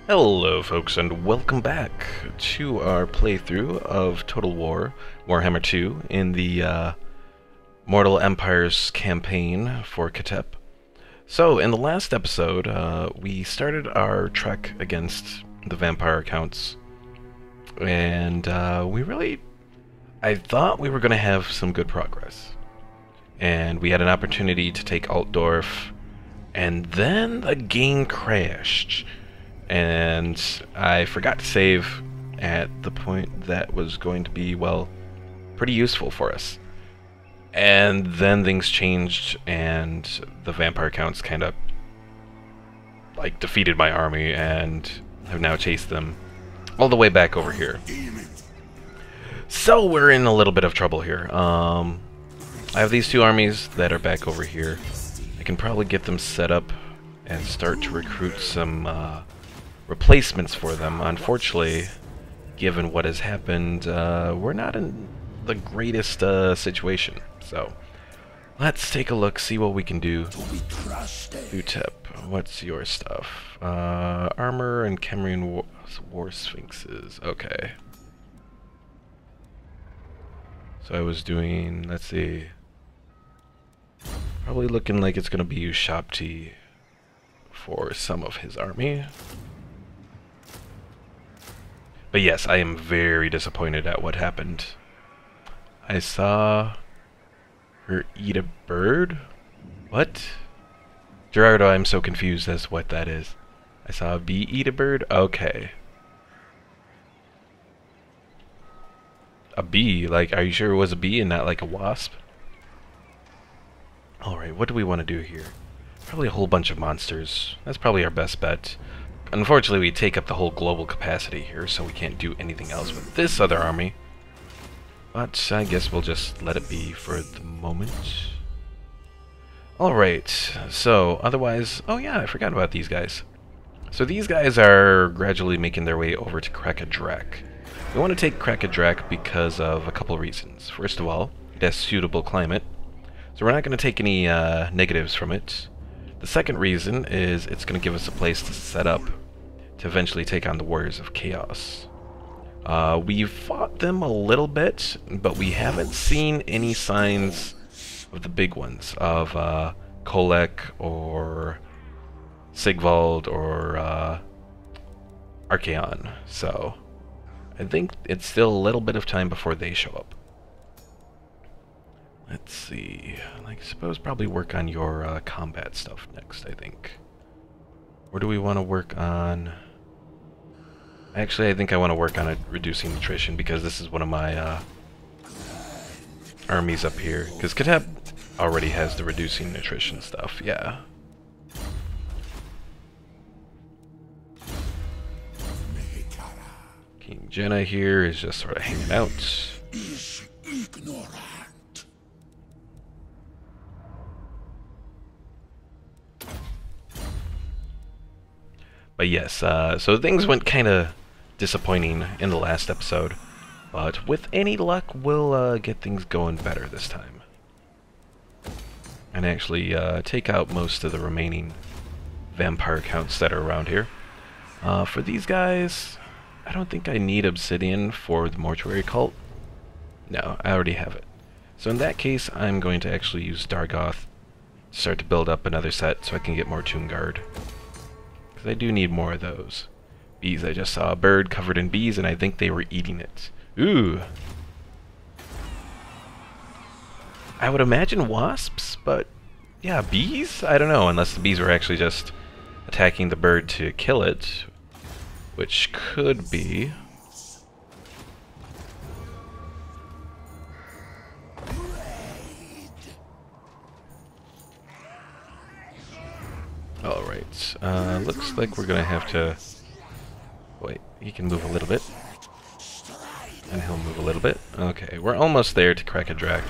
Hello folks, and welcome back to our playthrough of Total War Warhammer 2 in the Mortal Empires campaign for Katep. So, in the last episode, we started our trek against the vampire counts, and I thought we were going to have some good progress. And we had an opportunity to take Altdorf, and then the game crashed. And I forgot to save at the point that was going to be, well, pretty useful for us. And then things changed, and the vampire counts kind of, like, defeated my army, and have now chased them all the way back over here. So we're in a little bit of trouble here. I have these two armies that are back over here. I can probably get them set up and start to recruit some replacements for them. Unfortunately, given what has happened, we're not in the greatest situation. So let's take a look, see what we can do. Utep, what's your stuff? Armor and Cambrian war sphinxes. Okay. So I was doing, let's see, probably looking like it's gonna be Ushabti for some of his army. But yes, I am very disappointed at what happened. I saw her eat a bird? What? Gerardo, I'm so confused as to what that is. I saw a bee eat a bird? Okay. A bee? Like, are you sure it was a bee and not like a wasp? Alright, what do we want to do here? Probably a whole bunch of monsters. That's probably our best bet. Unfortunately, we take up the whole global capacity here, so we can't do anything else with this other army. But I guess we'll just let it be for the moment. Alright, so otherwise... Oh yeah, I forgot about these guys. So these guys are gradually making their way over to Krakadrak. We want to take Krakadrak because of a couple reasons. First of all, it has suitable climate, so we're not going to take any negatives from it. The second reason is it's going to give us a place to set up to eventually take on the Warriors of Chaos. We've fought them a little bit, but we haven't seen any signs of the big ones, of Kolek or Sigvald or Archaon. So I think it's still a little bit of time before they show up. Let's see. I suppose probably work on your combat stuff next, I think. Or do we want to work on... Actually, I think I want to work on reducing attrition, because this is one of my armies up here. Because Katep already has the reducing attrition stuff, yeah. King Jenna here is just sort of hanging out. But yes, so things went kind of disappointing in the last episode, but with any luck, we'll get things going better this time. And actually take out most of the remaining vampire counts that are around here. For these guys, I don't think I need obsidian for the mortuary cult. No, I already have it. So in that case, I'm going to actually use Dargoth to start to build up another set so I can get more Tomb Guard. I do need more of those. Bees, I just saw a bird covered in bees and I think they were eating it. Ooh. I would imagine wasps, but yeah, bees? I don't know, unless the bees were actually just attacking the bird to kill it, which could be. Alright, looks like we're gonna have to... Wait, he can move a little bit. And he'll move a little bit. Okay, we're almost there to Krakadrak.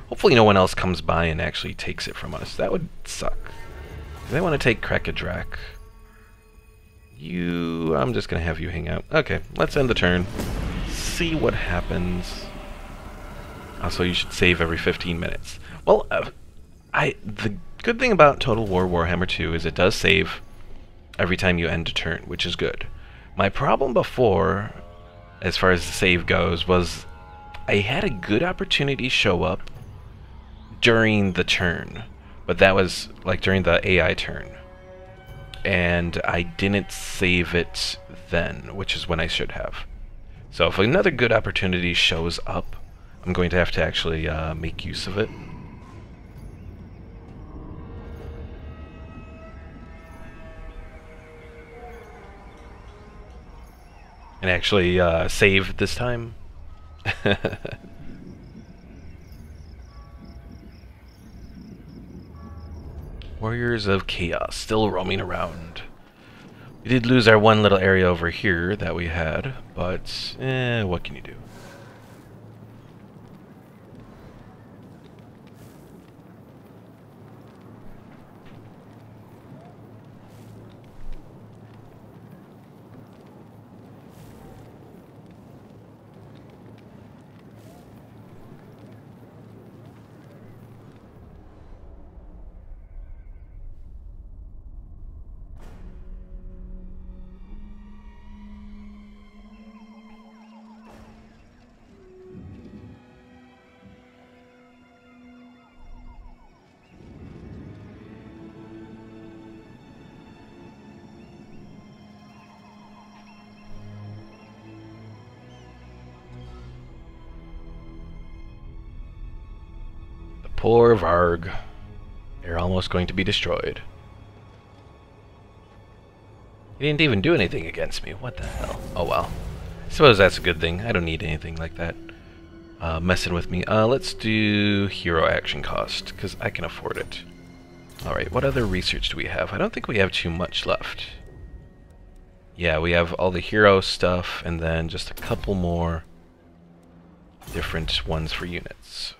Hopefully no one else comes by and actually takes it from us. That would suck. If they want to take Krakadrak, I'm just gonna have you hang out. Okay, let's end the turn. See what happens. Also, you should save every 15 minutes. Well, the good thing about Total War Warhammer 2 is it does save every time you end a turn, which is good. My problem before, as far as the save goes, was I had a good opportunity show up during the turn, but that was like during the AI turn, and I didn't save it then, which is when I should have. So if another good opportunity shows up, I'm going to have to actually make use of it. And actually save this time. Warriors of Chaos still roaming around. We did lose our one little area over here that we had, but what can you do? Poor Varg. They're almost going to be destroyed. He didn't even do anything against me. What the hell? Oh well. I suppose that's a good thing. I don't need anything like that messing with me. Let's do hero action cost, because I can afford it. Alright, what other research do we have? I don't think we have too much left. Yeah, we have all the hero stuff, and then just a couple more different ones for units.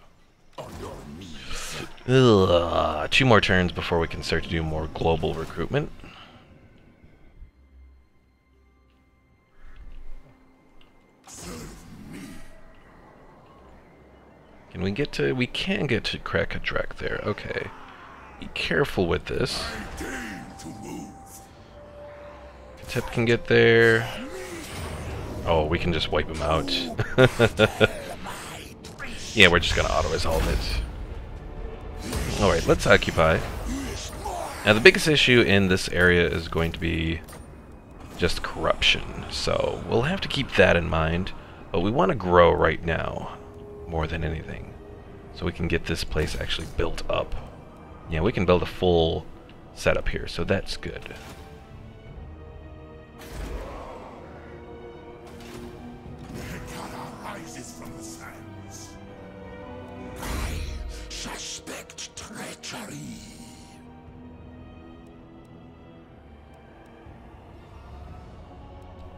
Ugh, 2 more turns before we can start to do more global recruitment. Can we get to... we can get to Krakatrak there. Okay. Be careful with this. Katep can get there. Oh, we can just wipe him out. Yeah, we're just gonna auto-resolve it. Alright, let's occupy. Now the biggest issue in this area is going to be just corruption, so we'll have to keep that in mind, but we want to grow right now more than anything, so we can get this place actually built up. Yeah, we can build a full setup here, so that's good.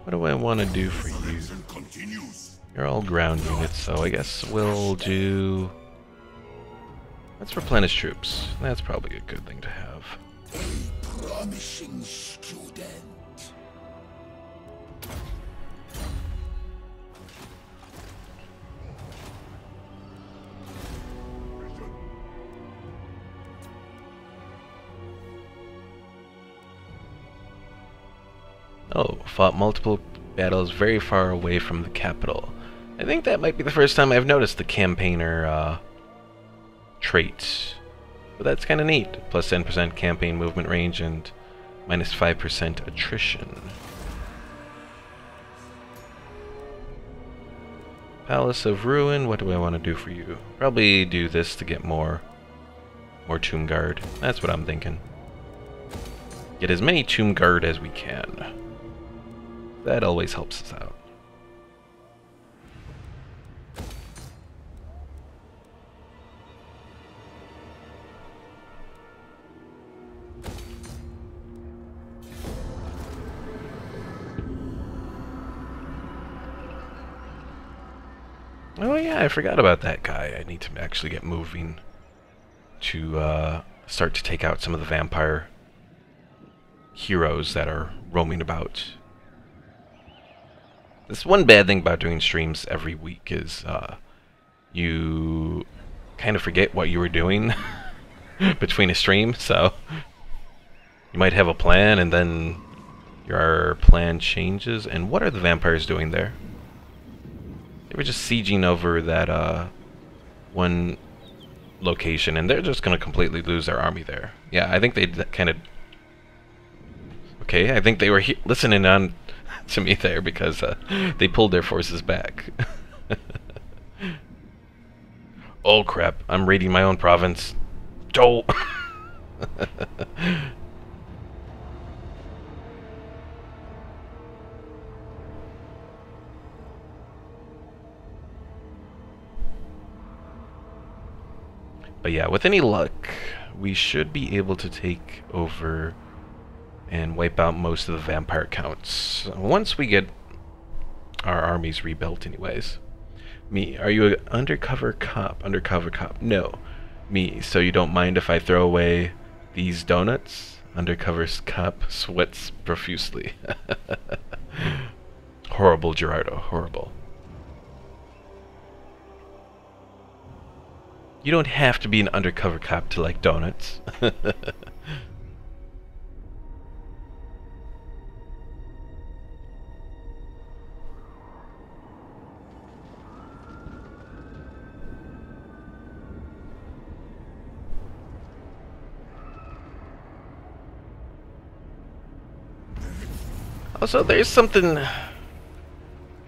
What do I want to do for you? You're all ground units, so I guess we'll do... let's replenish troops. That's probably a good thing to have. A promising student. Oh, fought multiple battles very far away from the capital. I think that might be the first time I've noticed the campaigner trait. But that's kind of neat. Plus 10% campaign movement range and minus 5% attrition. Palace of Ruin, what do I want to do for you? Probably do this to get more Tomb Guard. That's what I'm thinking. Get as many Tomb Guard as we can. That always helps us out. Oh yeah, I forgot about that guy. I need to actually get moving to start to take out some of the vampire heroes that are roaming about. This one bad thing about doing streams every week is you kind of forget what you were doing between a stream, so you might have a plan and then Your plan changes. And what are the vampires doing there? They were just sieging over that one location, and they're just going to completely lose their army there. Yeah, I think they kind of... Okay, I think they were listening on to me there because they pulled their forces back. Oh crap, I'm raiding my own province. Joe! But yeah, with any luck, we should be able to take over and wipe out most of the vampire counts once we get our armies rebuilt anyways. Me, are you an undercover cop? Undercover cop. No. Me, so you don't mind if I throw away these donuts? Undercover cop sweats profusely. Horrible, Gerardo. Horrible. You don't have to be an undercover cop to like donuts. Also, there's something...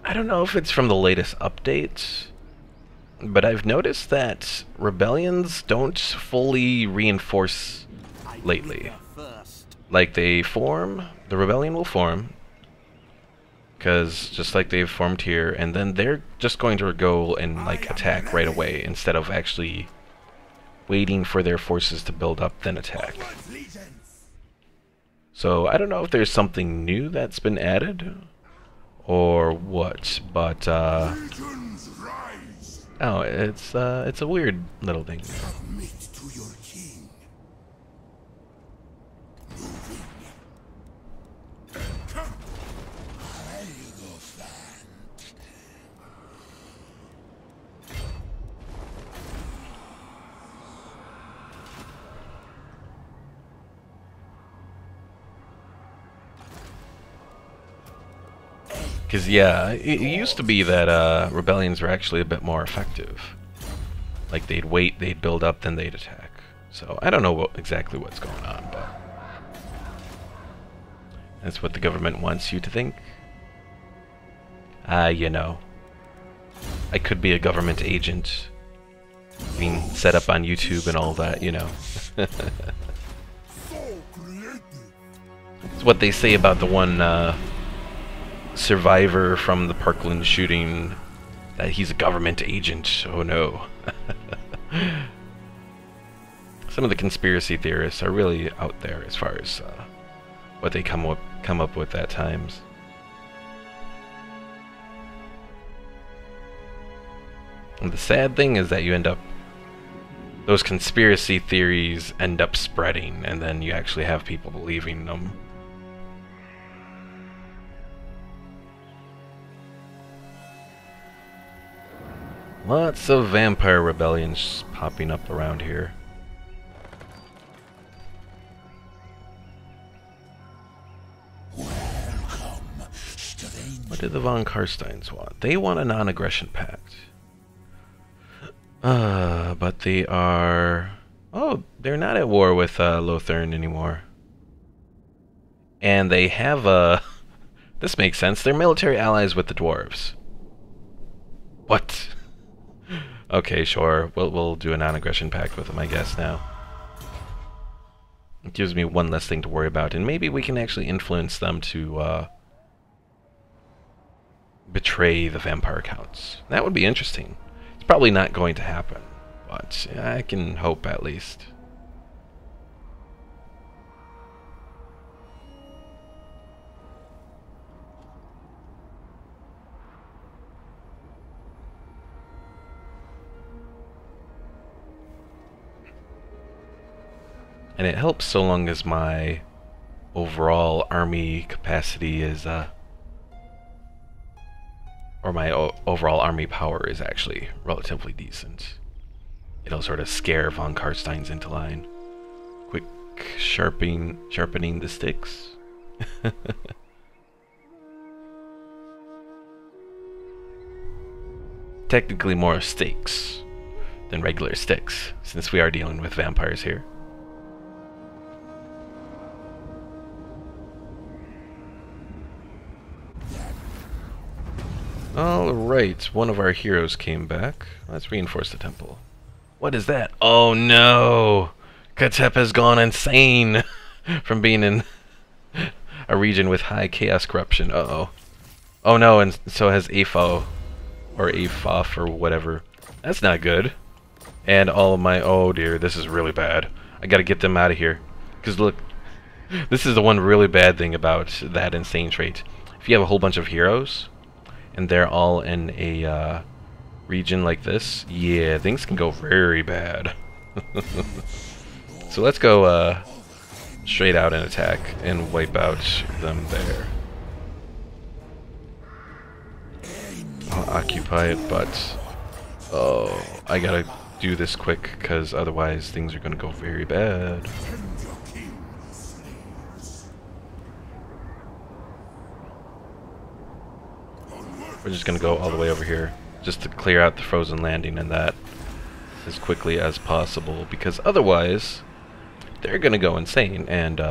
I don't know if it's from the latest update, but I've noticed that rebellions don't fully reinforce lately. Like, they form, the rebellion will form, because just like they've formed here, and then they're just going to go and, like, attack right away, instead of actually waiting for their forces to build up, then attack. So, I don't know if there's something new that's been added, or what, but, oh, it's a weird little thing. Submit to your king. Moving. Come. Hierophant. Because, yeah, it used to be that rebellions were actually a bit more effective. Like, they'd wait, they'd build up, then they'd attack. So, I don't know exactly what's going on, but... that's what the government wants you to think. You know. I could be a government agent. Being set up on YouTube and all that, you know. It's what they say about the one, survivor from the Parkland shooting, that he's a government agent. Oh no. Some of the conspiracy theorists are really out there as far as what they come up with at times. And the sad thing is that you end up, those conspiracy theories end up spreading, and then you actually have people believing them. Lots of vampire rebellions popping up around here. Welcome, stranger. What did the von Karsteins want? They want a non-aggression pact. But they are... oh, they're not at war with Lothern anymore. And they have this makes sense. They're military allies with the dwarves. What? Okay, sure. We'll do a non-aggression pact with them, I guess, now. It gives me one less thing to worry about, and maybe we can actually influence them to betray the vampire counts. That would be interesting. It's probably not going to happen, but I can hope at least. And it helps so long as my overall army capacity is, or my overall army power is actually relatively decent. It'll sort of scare von Karsteins into line. Quick sharpening the sticks. technically more stakes than regular sticks, since we are dealing with vampires here. Alright, one of our heroes came back. Let's reinforce the temple. What is that? Oh no! Katep has gone insane from being in a region with high chaos corruption. Uh-oh. Oh no, and so has AFO. Or AFOF or whatever. That's not good. And all of my... Oh dear, this is really bad. I gotta get them out of here. Because look, this is the one really bad thing about that insane trait. If you have a whole bunch of heroes, and they're all in a region like this, yeah, things can go very bad. So let's go straight out and attack and wipe out them there. I'll occupy it, but oh, I gotta do this quick because otherwise things are gonna go very bad. We're just gonna go all the way over here just to clear out the frozen landing and that as quickly as possible, because otherwise they're gonna go insane and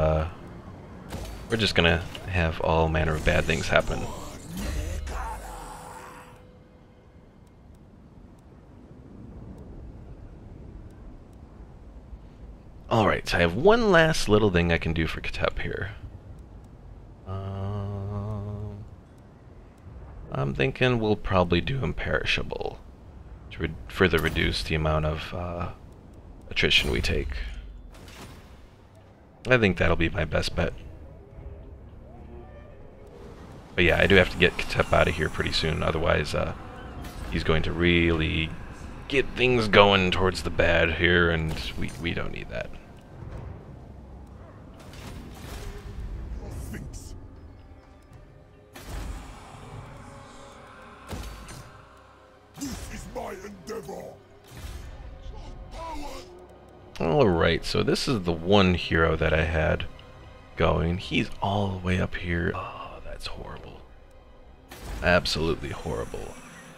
we're just gonna have all manner of bad things happen. Alright, so I have one last little thing I can do for Katep here. I'm thinking we'll probably do Imperishable to further reduce the amount of attrition we take. I think that'll be my best bet. But yeah, I do have to get Katep out of here pretty soon, otherwise he's going to really get things going towards the bad here, and we don't need that. Alright, so this is the one hero that I had going. He's all the way up here. Oh, that's horrible. Absolutely horrible.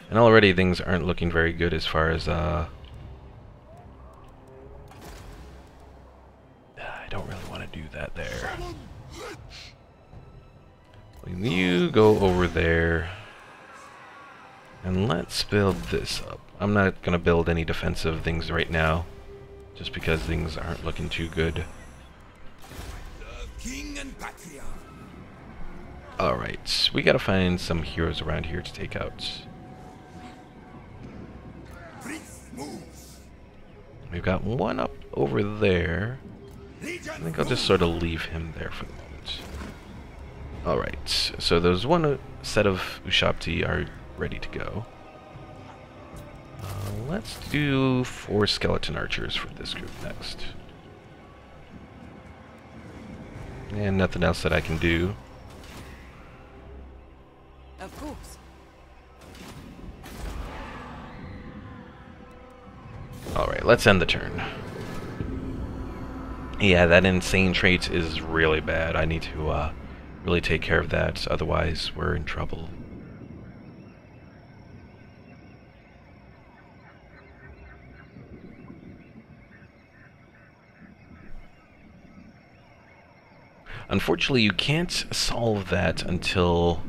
And already things aren't looking very good as far as I don't really want to do that there. You go over there. And let's build this up. I'm not going to build any defensive things right now, just because things aren't looking too good. Alright, we gotta find some heroes around here to take out. We've got one up over there. I think I'll just sort of leave him there for the moment. Alright, so there's one set of Ushabti are ready to go. Let's do 4 skeleton archers for this group next. And nothing else that I can do. Of course. Alright, let's end the turn. Yeah, that insane trait is really bad. I need to really take care of that, otherwise we're in trouble. Unfortunately, you can't solve that until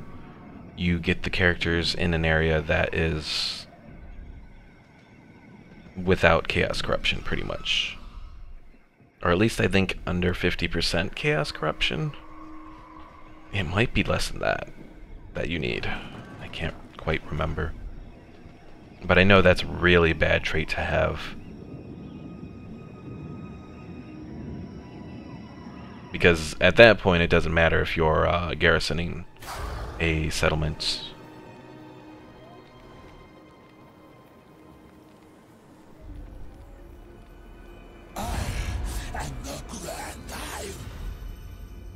you get the characters in an area that is without chaos corruption, pretty much. Or at least I think under 50% chaos corruption. It might be less than that you need. I can't quite remember. But I know that's a really bad trait to have. Because at that point, it doesn't matter if you're garrisoning a settlement.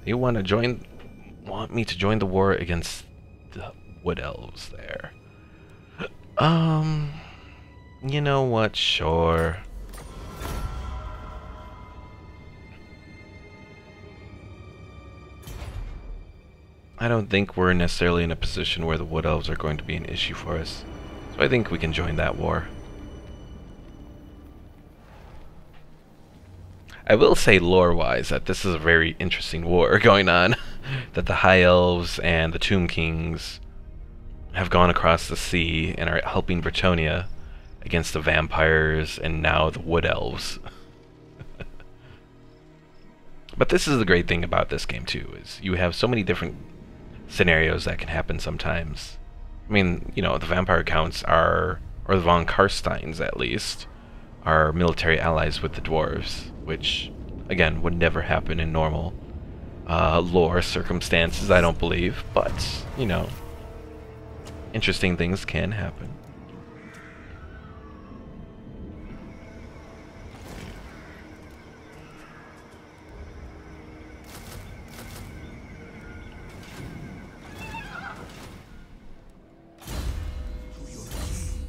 You want me to join the war against the wood elves there? You know what? Sure. I don't think we're necessarily in a position where the wood elves are going to be an issue for us. So I think we can join that war. I will say lore-wise that this is a very interesting war going on. That the High Elves and the Tomb Kings have gone across the sea and are helping Bretonia against the vampires and now the Wood Elves. But this is the great thing about this game too, is you have so many different scenarios that can happen sometimes. I mean, you know, the vampire counts are, or the von Karsteins at least, are military allies with the dwarves, which, again, would never happen in normal lore circumstances, I don't believe, but, you know, interesting things can happen. To your king.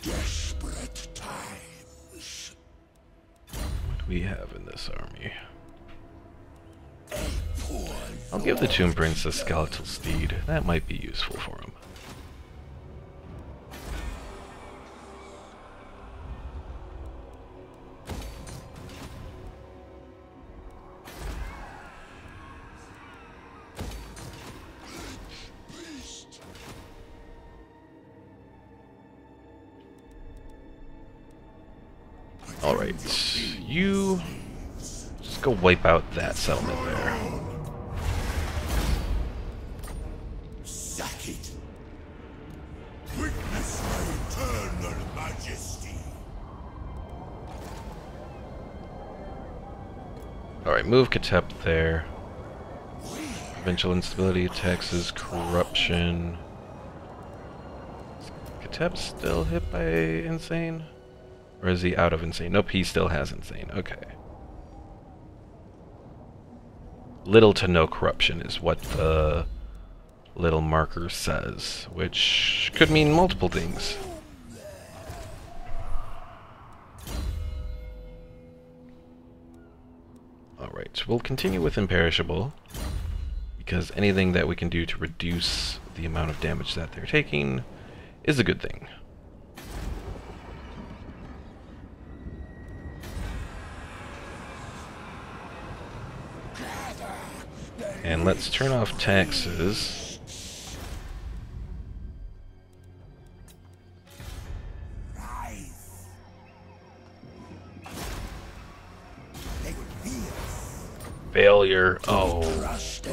Desperate times. What do we have in this army? A poor I'll give the Tomb Prince a skeletal steed. That might be useful for him. beast. Alright, you just go wipe out that settlement there. Sack it. Witness my eternal majesty. Alright, move Katep there. Provincial instability, taxes, corruption. Is Katep still hit by insane? Or is he out of insane? Nope, he still has insane. Okay. Little to no corruption is what the little marker says, which could mean multiple things. Alright, we'll continue with Imperishable, because anything that we can do to reduce the amount of damage that they're taking is a good thing. And let's turn off taxes. Rise. They will feel Failure. Oh. crushed.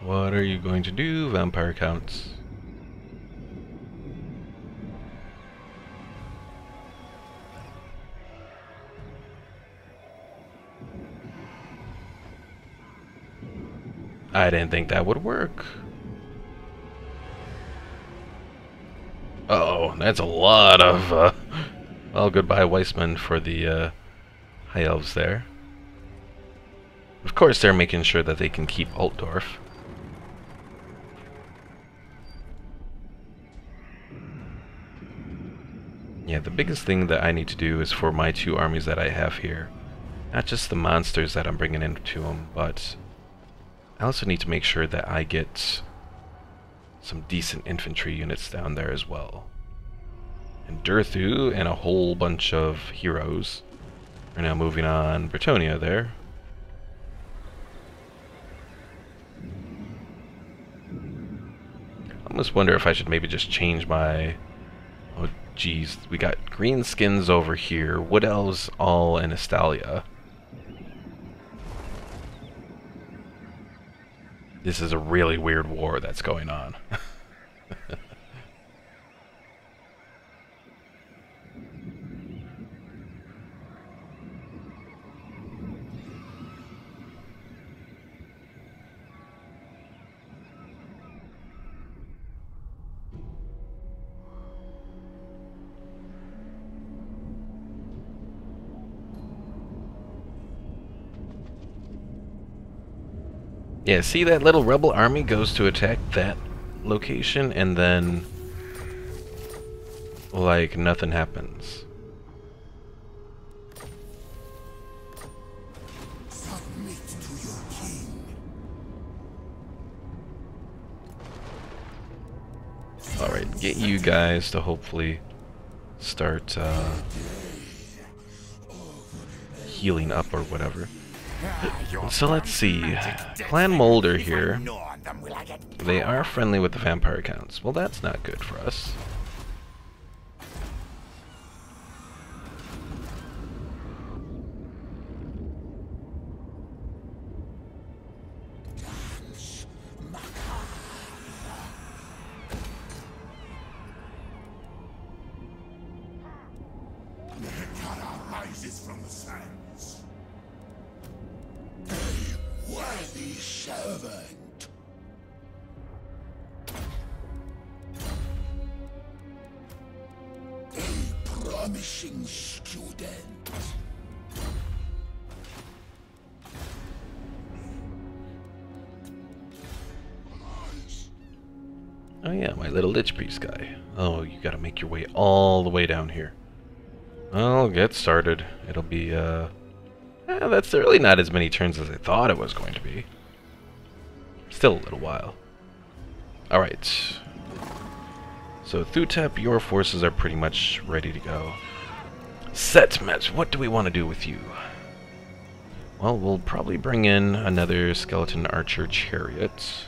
What are you going to do, vampire counts? I didn't think that would work. Uh-oh, that's a lot of, well, goodbye Weissman for the, High Elves there. Of course, they're making sure that they can keep Altdorf. Yeah, the biggest thing that I need to do is for my two armies that I have here, not just the monsters that I'm bringing into them, but I also need to make sure that I get some decent infantry units down there as well. And Durthu and a whole bunch of heroes are now moving on Bretonia there. I almost wonder if I should maybe just change my... Oh geez, we got green skins over here, wood elves all in Estalia. This is a really weird war that's going on. Yeah, see that little rebel army goes to attack that location and then like nothing happens. Submit to your king. Alright, get you guys to hopefully start healing up or whatever. So let's see. Clan Molder here. They are friendly with the vampire counts. Well, that's not good for us. Rises from the sands. A worthy servant. A promising student. Oh yeah, my little Lich Priest guy. Oh, you gotta make your way all the way down here. Well, get started. It'll be, that's really not as many turns as I thought it was going to be. Still a little while. Alright. So, Thutep, your forces are pretty much ready to go. Setmet, what do we want to do with you? Well, we'll probably bring in another Skeleton Archer Chariot.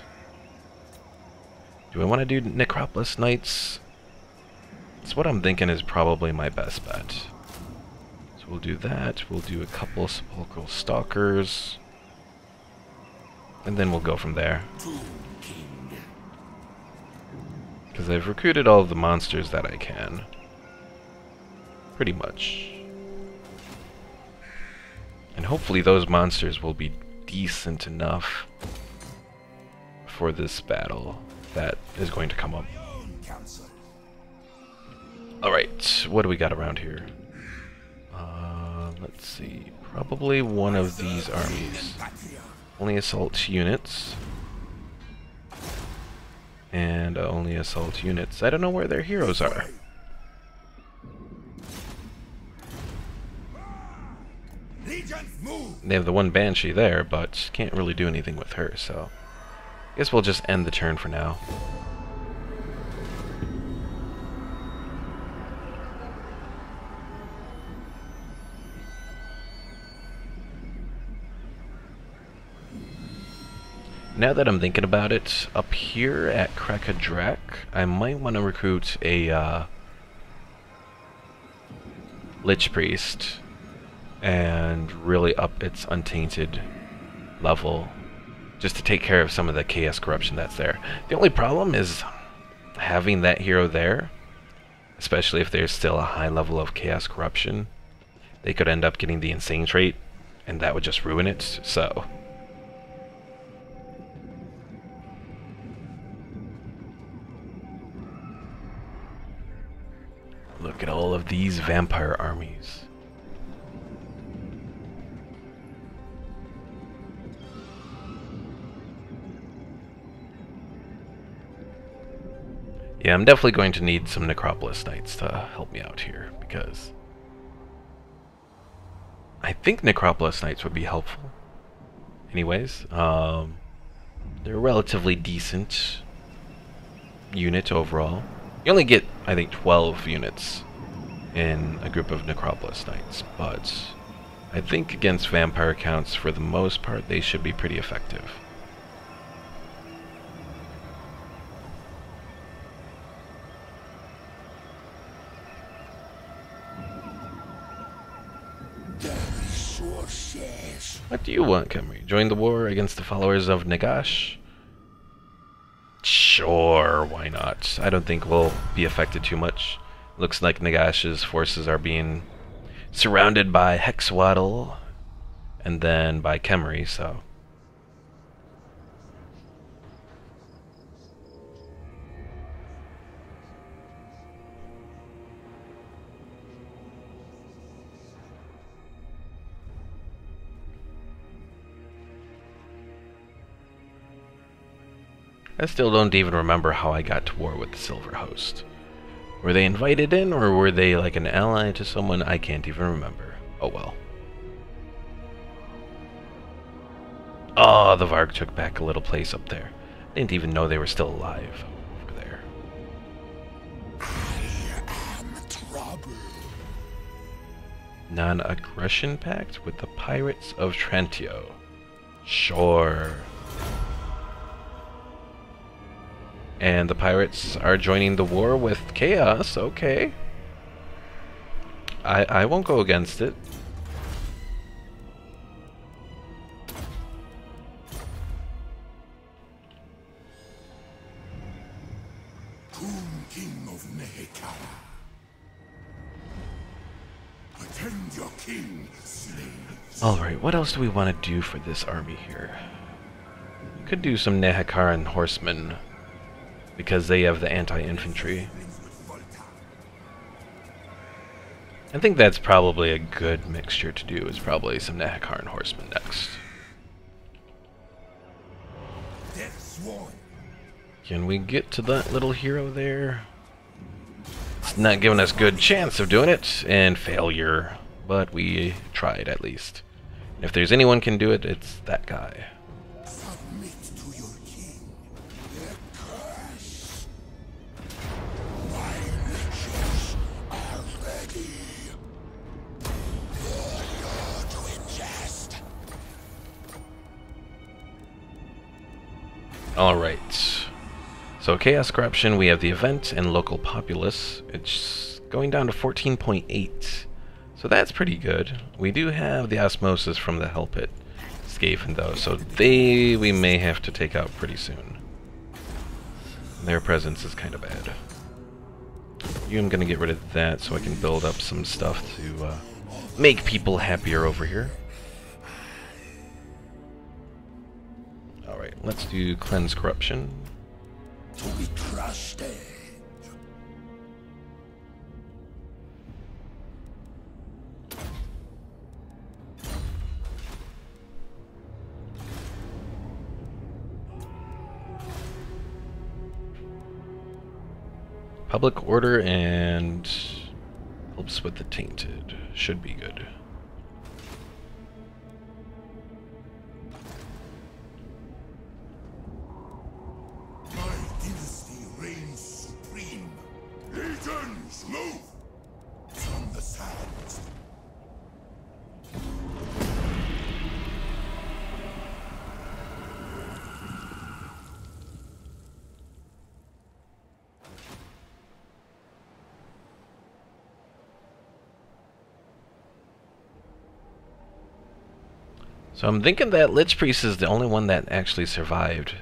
Do I want to do Necropolis Knights? That's what I'm thinking is probably my best bet. So we'll do that. We'll do a couple Sepulchral Stalkers. And then we'll go from there. Because I've recruited all of the monsters that I can. Pretty much. And hopefully those monsters will be decent enough for this battle that is going to come up. Alright, what do we got around here? Let's see. Probably one of these armies. Only assault units. And only assault units. I don't know where their heroes are. They have the one Banshee there, but can't really do anything with her, so I guess we'll just end the turn for now. Now that I'm thinking about it, up here at Krakadrak, I might want to recruit a Lich Priest and really up its untainted level just to take care of some of the chaos corruption that's there. The only problem is having that hero there, especially if there's still a high level of chaos corruption. They could end up getting the insane trait and that would just ruin it, so look at all of these vampire armies. Yeah, I'm definitely going to need some Necropolis Knights to help me out here, because I think Necropolis Knights would be helpful. Anyways, they're a relatively decent unit overall. You only get, I think, 12 units in a group of Necropolis Knights, but I think against vampire counts, for the most part, they should be pretty effective. What do you want, Khemri? Join the war against the followers of Nagash? Sure, why not? I don't think we'll be affected too much. Looks like Nagash's forces are being surrounded by Hexwaddle and then by Khemri, so I still don't even remember how I got to war with the Silver Host. Were they invited in, or were they like an ally to someone? I can't even remember. Oh well. Oh, the Varg took back a little place up there. Didn't even know they were still alive over there. I am trouble. Non-aggression pact with the Pirates of Trentio. Sure. And the pirates are joining the war with Chaos, okay. I won't go against it. Tomb King of Nehekara. Attend your king, slaves. Alright, what else do we want to do for this army here? Could do some Nehekaran horsemen, because they have the anti-infantry. I think that's probably a good mixture to do, is probably some Nehekaran horsemen next. Death sworn. Can we get to that little hero there? It's not giving us good chance of doing it, and failure. But we tried, at least. And if there's anyone can do it, it's that guy. Submit to your king. Their curse. My riches are ready. You're to ingest. Alright. So Chaos Corruption, we have the event and local populace. It's going down to 14.8. So that's pretty good. We do have the osmosis from the Hell Pit Skaven though, so we may have to take out pretty soon. Their presence is kind of bad. I'm gonna get rid of that so I can build up some stuff to make people happier over here. Alright, let's do Cleanse Corruption. To be trusted. Public Order and helps with the Tainted. Should be good. My dynasty reigns supreme. Legions, move! From the sands. So I'm thinking that Lich Priest is the only one that actually survived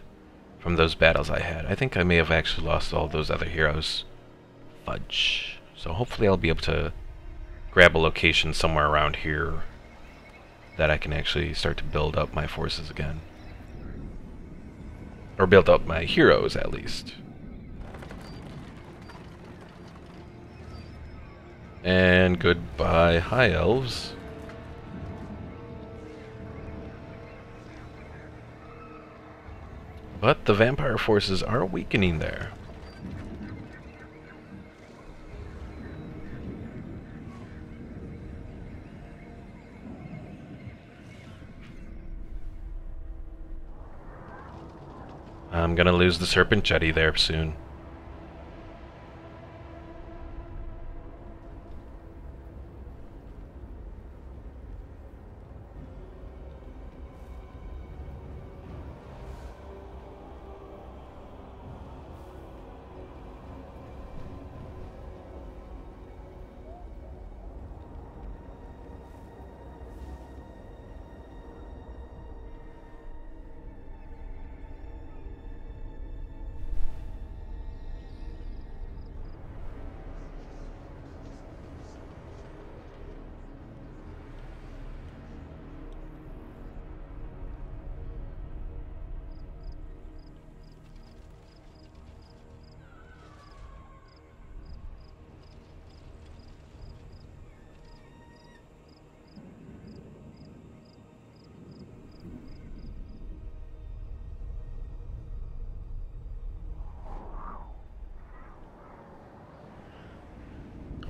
from those battles I had. I think I may have actually lost all those other heroes. Fudge. So hopefully I'll be able to grab a location somewhere around here that I can actually start to build up my forces again. Or build up my heroes, at least. And goodbye, High Elves. But the vampire forces are weakening there. I'm gonna lose the Serpent Jetty there soon.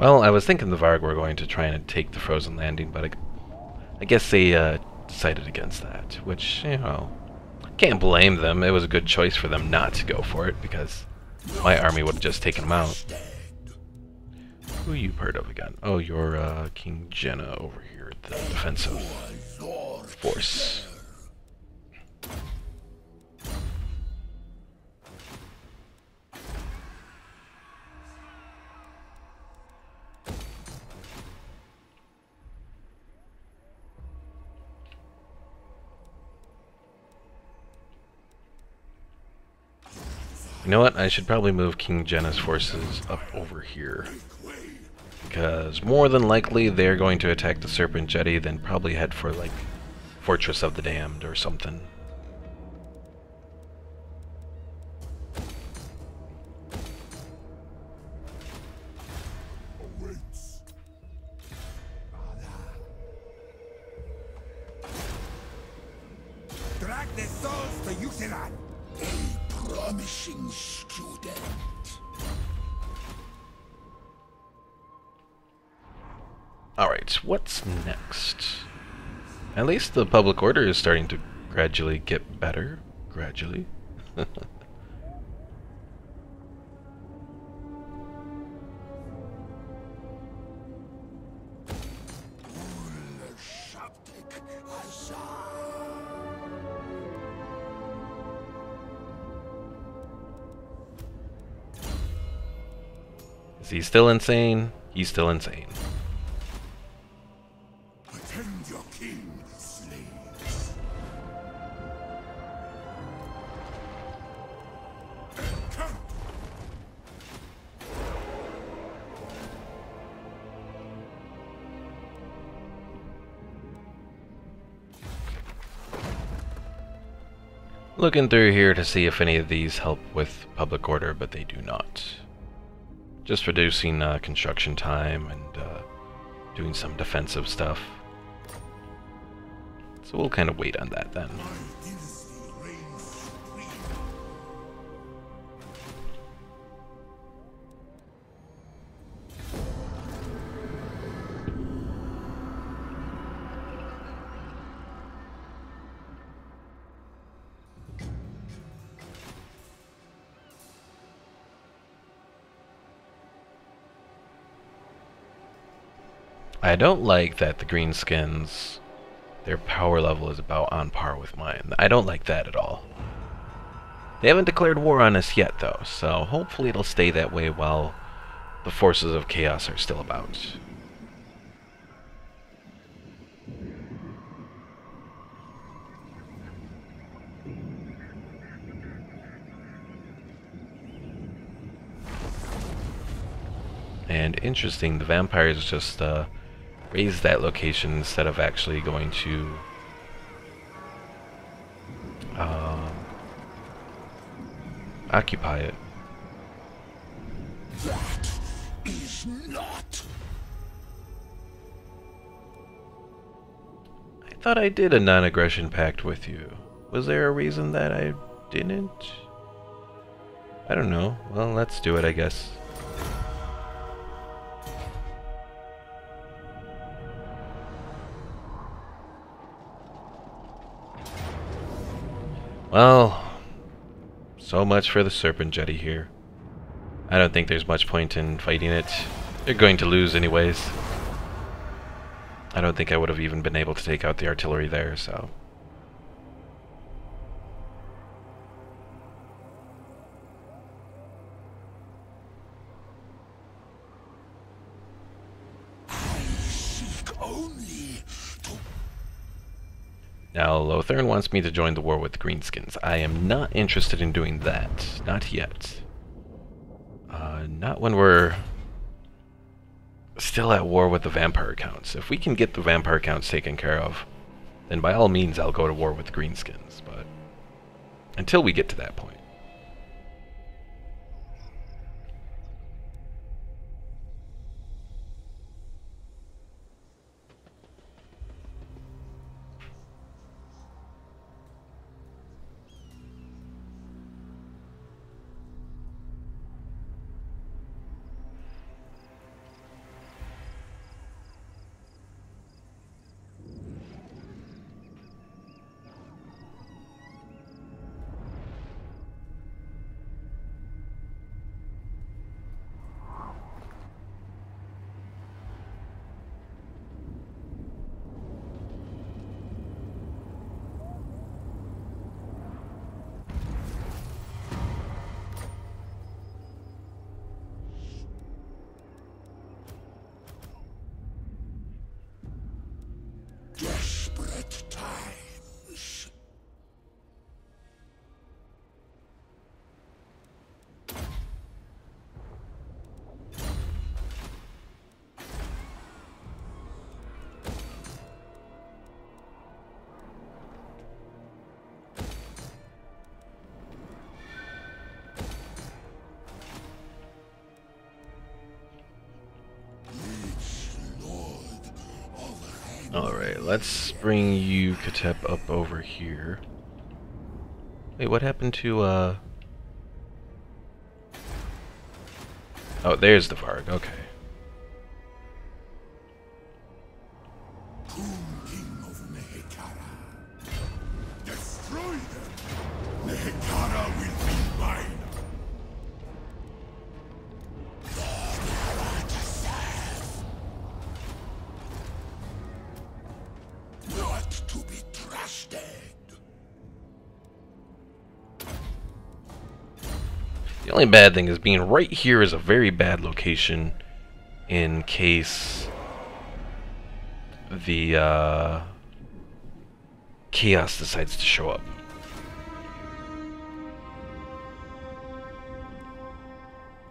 Well, I was thinking the Varg were going to try and take the frozen landing, but I guess they decided against that, which, you know, can't blame them. It was a good choice for them not to go for it, because my army would have just taken them out. Who you heard of again? Oh, you're King Jenna over here at the defensive force. You know what? I should probably move King Jenna's forces up over here. Because more than likely they're going to attack the Serpent Jetty, then probably head for, like, Fortress of the Damned or something. Drag the souls to Yusilan. A promising student. Alright, what's next? At least the public order is starting to gradually get better. Gradually. Is he still insane? He's still insane. Attend your king, slaves. Come. Looking through here to see if any of these help with public order, but they do not. Just reducing construction time and doing some defensive stuff. So we'll kind of wait on that then. My dynasty reigns supreme. I don't like that the greenskins, their power level is about on par with mine. I don't like that at all. They haven't declared war on us yet, though, so hopefully it'll stay that way while the forces of chaos are still about. And interesting, the vampires just raise that location instead of actually going to occupy it. That is not. I thought I did a non-aggression pact with you. Was there a reason that I didn't? I don't know. Well, let's do it, I guess. Well, so much for the Serpent Jetty here. I don't think there's much point in fighting it. They're going to lose anyways. I don't think I would have even been able to take out the artillery there, so... I seek only to. Now, Lothern wants me to join the war with the Greenskins. I am not interested in doing that. Not yet. Not when we're still at war with the vampire counts. If we can get the vampire counts taken care of, then by all means I'll go to war with the Greenskins. But until we get to that point. let's bring you, Katep, up over here. Wait, what happened to, Oh, there's the Varg, okay. King of Mehekara. Destroy them! Mehekara will be mine! Not to be trusted! The only bad thing is being right here is a very bad location in case the Chaos decides to show up.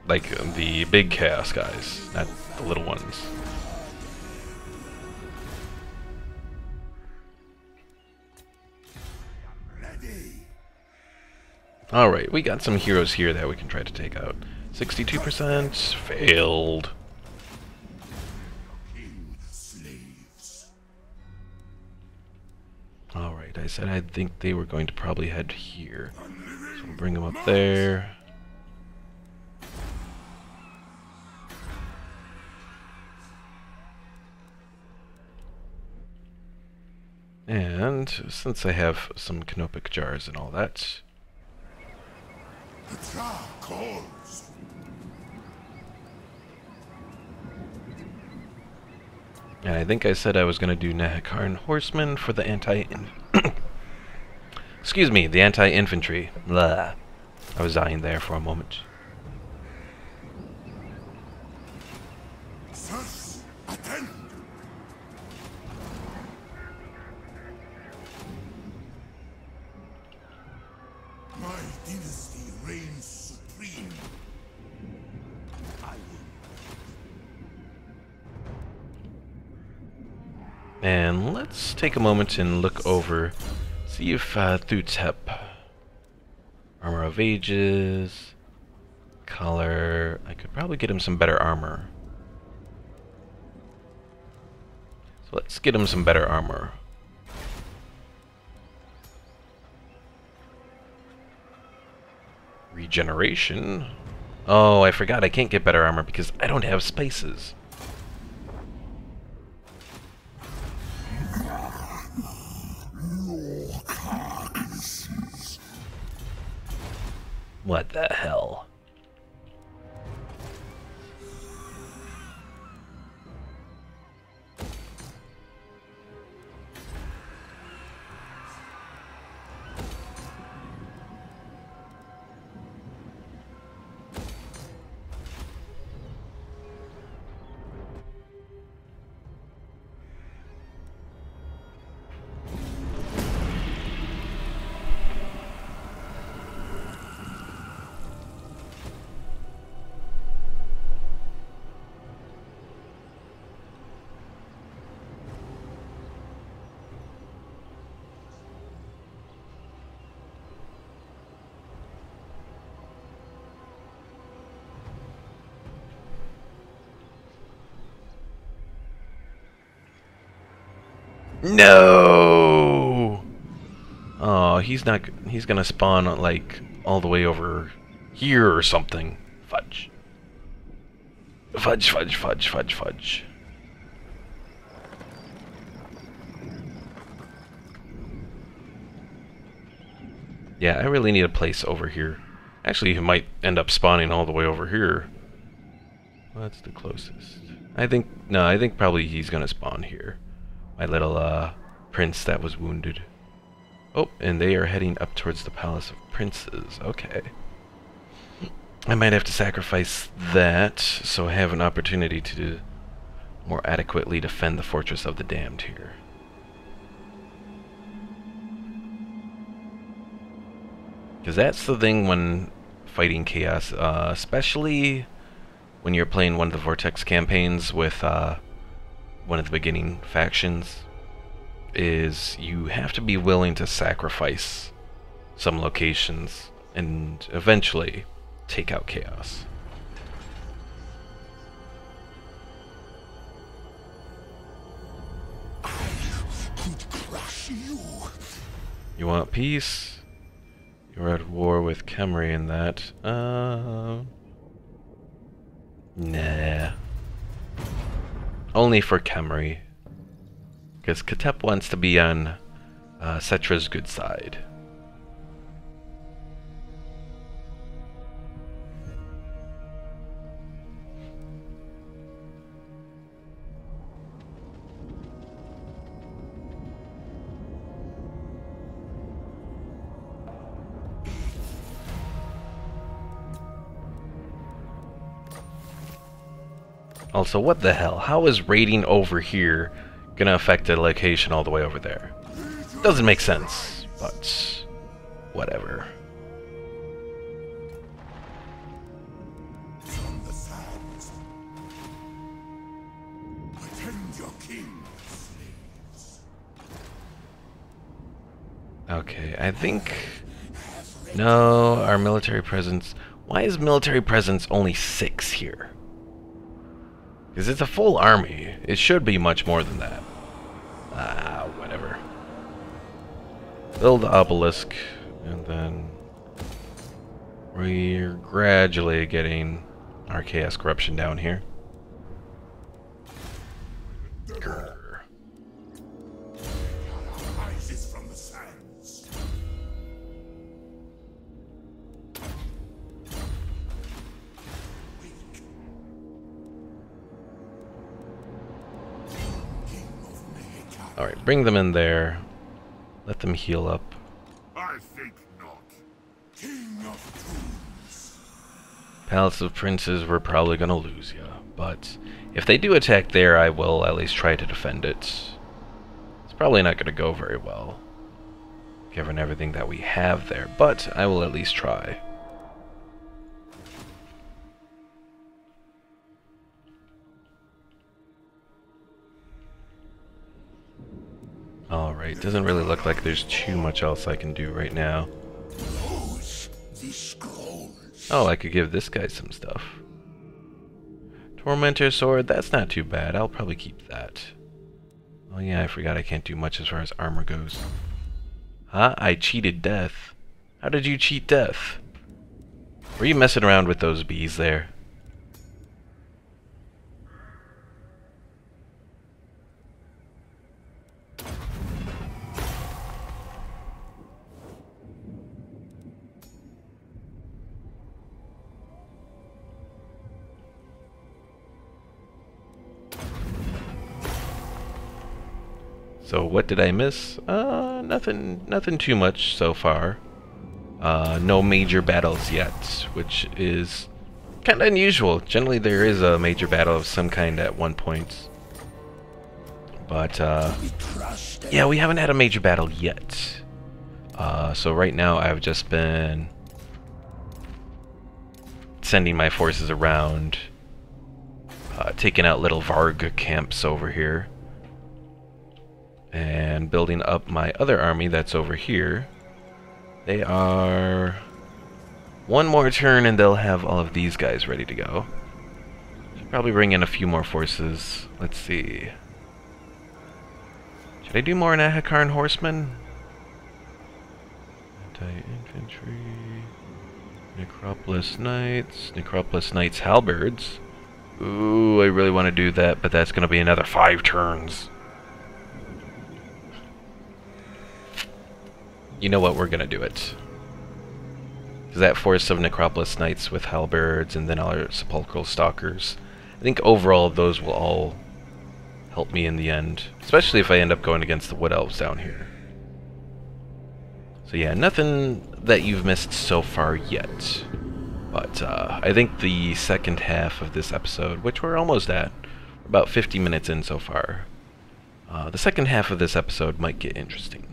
Like the big Chaos guys, not the little ones. Ready! Alright, we got some heroes here that we can try to take out. 62% failed. King slaves. Alright, I said I think they were going to probably head here. So we'll bring them up there. And since I have some canopic jars and all that, The Tra calls. and I think I said I was going to do Nehekaran Horsemen for the excuse me, the anti-infantry. Blah. I was dying there for a moment. Sirs, attend! My dynasty reigns supreme. I will. And let's take a moment and look over, see if Thutep, Armor of Ages, color, I could probably get him some better armor. So let's get him some better armor. Regeneration. Oh, I forgot I can't get better armor because I don't have spices. What the hell? No! Oh, he's gonna spawn like all the way over here or something. Fudge. Fudge, fudge, fudge, fudge, fudge. Yeah, I really need a place over here. Actually, he might end up spawning all the way over here. What's the closest? I think probably he's gonna spawn here. My little prince that was wounded. Oh, and they are heading up towards the Palace of Princes. Okay. I might have to sacrifice that so I have an opportunity to more adequately defend the Fortress of the Damned here. Because that's the thing when fighting Chaos, especially when you're playing one of the Vortex campaigns with one of the beginning factions, is you have to be willing to sacrifice some locations and eventually take out Chaos. You want peace? You're at war with Khemri and that. Nah. Only for Khemri. Because Katep wants to be on Cetra's good side. Also, what the hell? How is raiding over here gonna affect the location all the way over there? Doesn't make sense, but whatever. From the sands. Attend your king, slaves. Okay, I think... No, our military presence... Why is military presence only 6 here? Because it's a full army. It should be much more than that. Whatever. Build the obelisk, and then we're gradually getting our chaos corruption down here. Grr. Rises from the sands. Weak. King of Mehekar. Alright, bring them in there. Let them heal up. I think not. King of Tombs. Palace of Princes, we're probably gonna lose ya. But if they do attack there, I will at least try to defend it. It's probably not gonna go very well, given everything that we have there, but I will at least try. Alright, doesn't really look like there's too much else I can do right now. Those, the scrolls. Oh, I could give this guy some stuff. Tormentor sword, that's not too bad. I'll probably keep that. Oh yeah, I forgot I can't do much as far as armor goes. Huh? I cheated death. How did you cheat death? Were you messing around with those bees there? So what did I miss? Nothing too much so far. No major battles yet, which is kind of unusual. Generally there is a major battle of some kind at one point. But, yeah, we haven't had a major battle yet. So right now I've just been sending my forces around, taking out little Varg camps over here, and building up my other army that's over here. They are one more turn and they'll have all of these guys ready to go. Should probably bring in a few more forces. Let's see. Should I do more Nahakarn horsemen? Anti-infantry, Necropolis Knights, Necropolis Knights halberds. Ooh, I really want to do that, but that's going to be another 5 turns. You know what, we're gonna do it. Because that force of Necropolis Knights with halberds and then our Sepulchral Stalkers, I think overall those will all help me in the end. Especially if I end up going against the Wood Elves down here. So yeah, nothing that you've missed so far yet. But I think the second half of this episode, which we're almost at, about 50 minutes in so far, the second half of this episode might get interesting.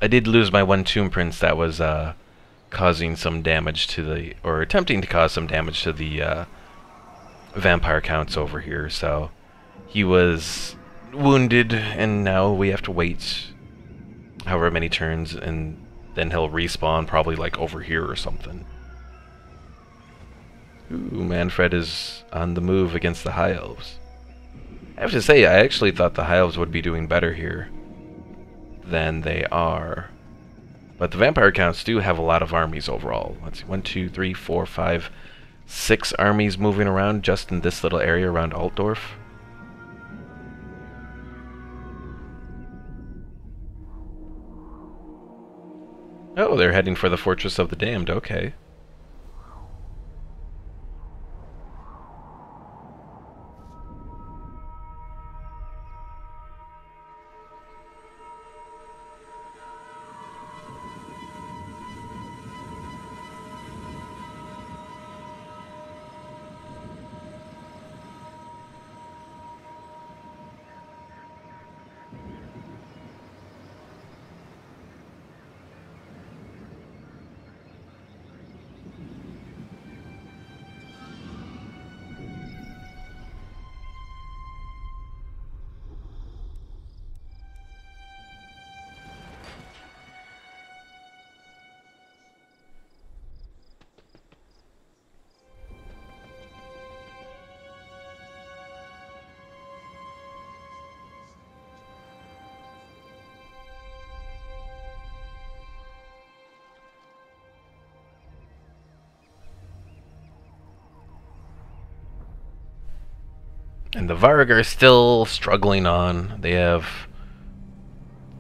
I did lose my one Tomb Prince that was causing some damage to the, or attempting to cause some damage to the vampire counts over here, so he was wounded and now we have to wait however many turns and then he'll respawn probably like over here or something. Ooh, Mannfred is on the move against the High Elves. I have to say, I actually thought the High Elves would be doing better here than they are. But the vampire counts do have a lot of armies overall. Let's see, 1, 2, 3, 4, 5, 6 armies moving around just in this little area around Altdorf. Oh, they're heading for the Fortress of the Damned, okay. And the Varg are still struggling on. They have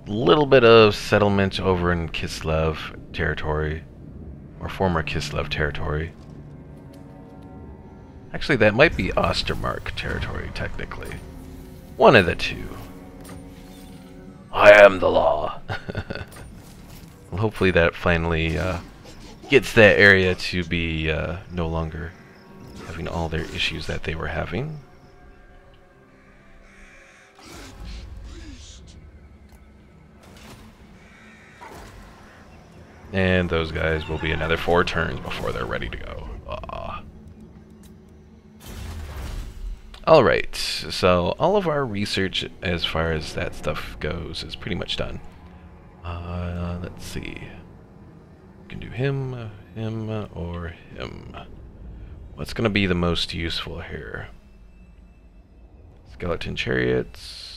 a little bit of settlement over in Kislev territory, or former Kislev territory. Actually, that might be Ostermark territory, technically. One of the two. I am the law. Well, hopefully that finally gets that area to be no longer having all their issues that they were having. And those guys will be another 4 turns before they're ready to go. Alright, so all of our research as far as that stuff goes is pretty much done. Let's see. We can do him, him, or him. What's going to be the most useful here? Skeleton chariots.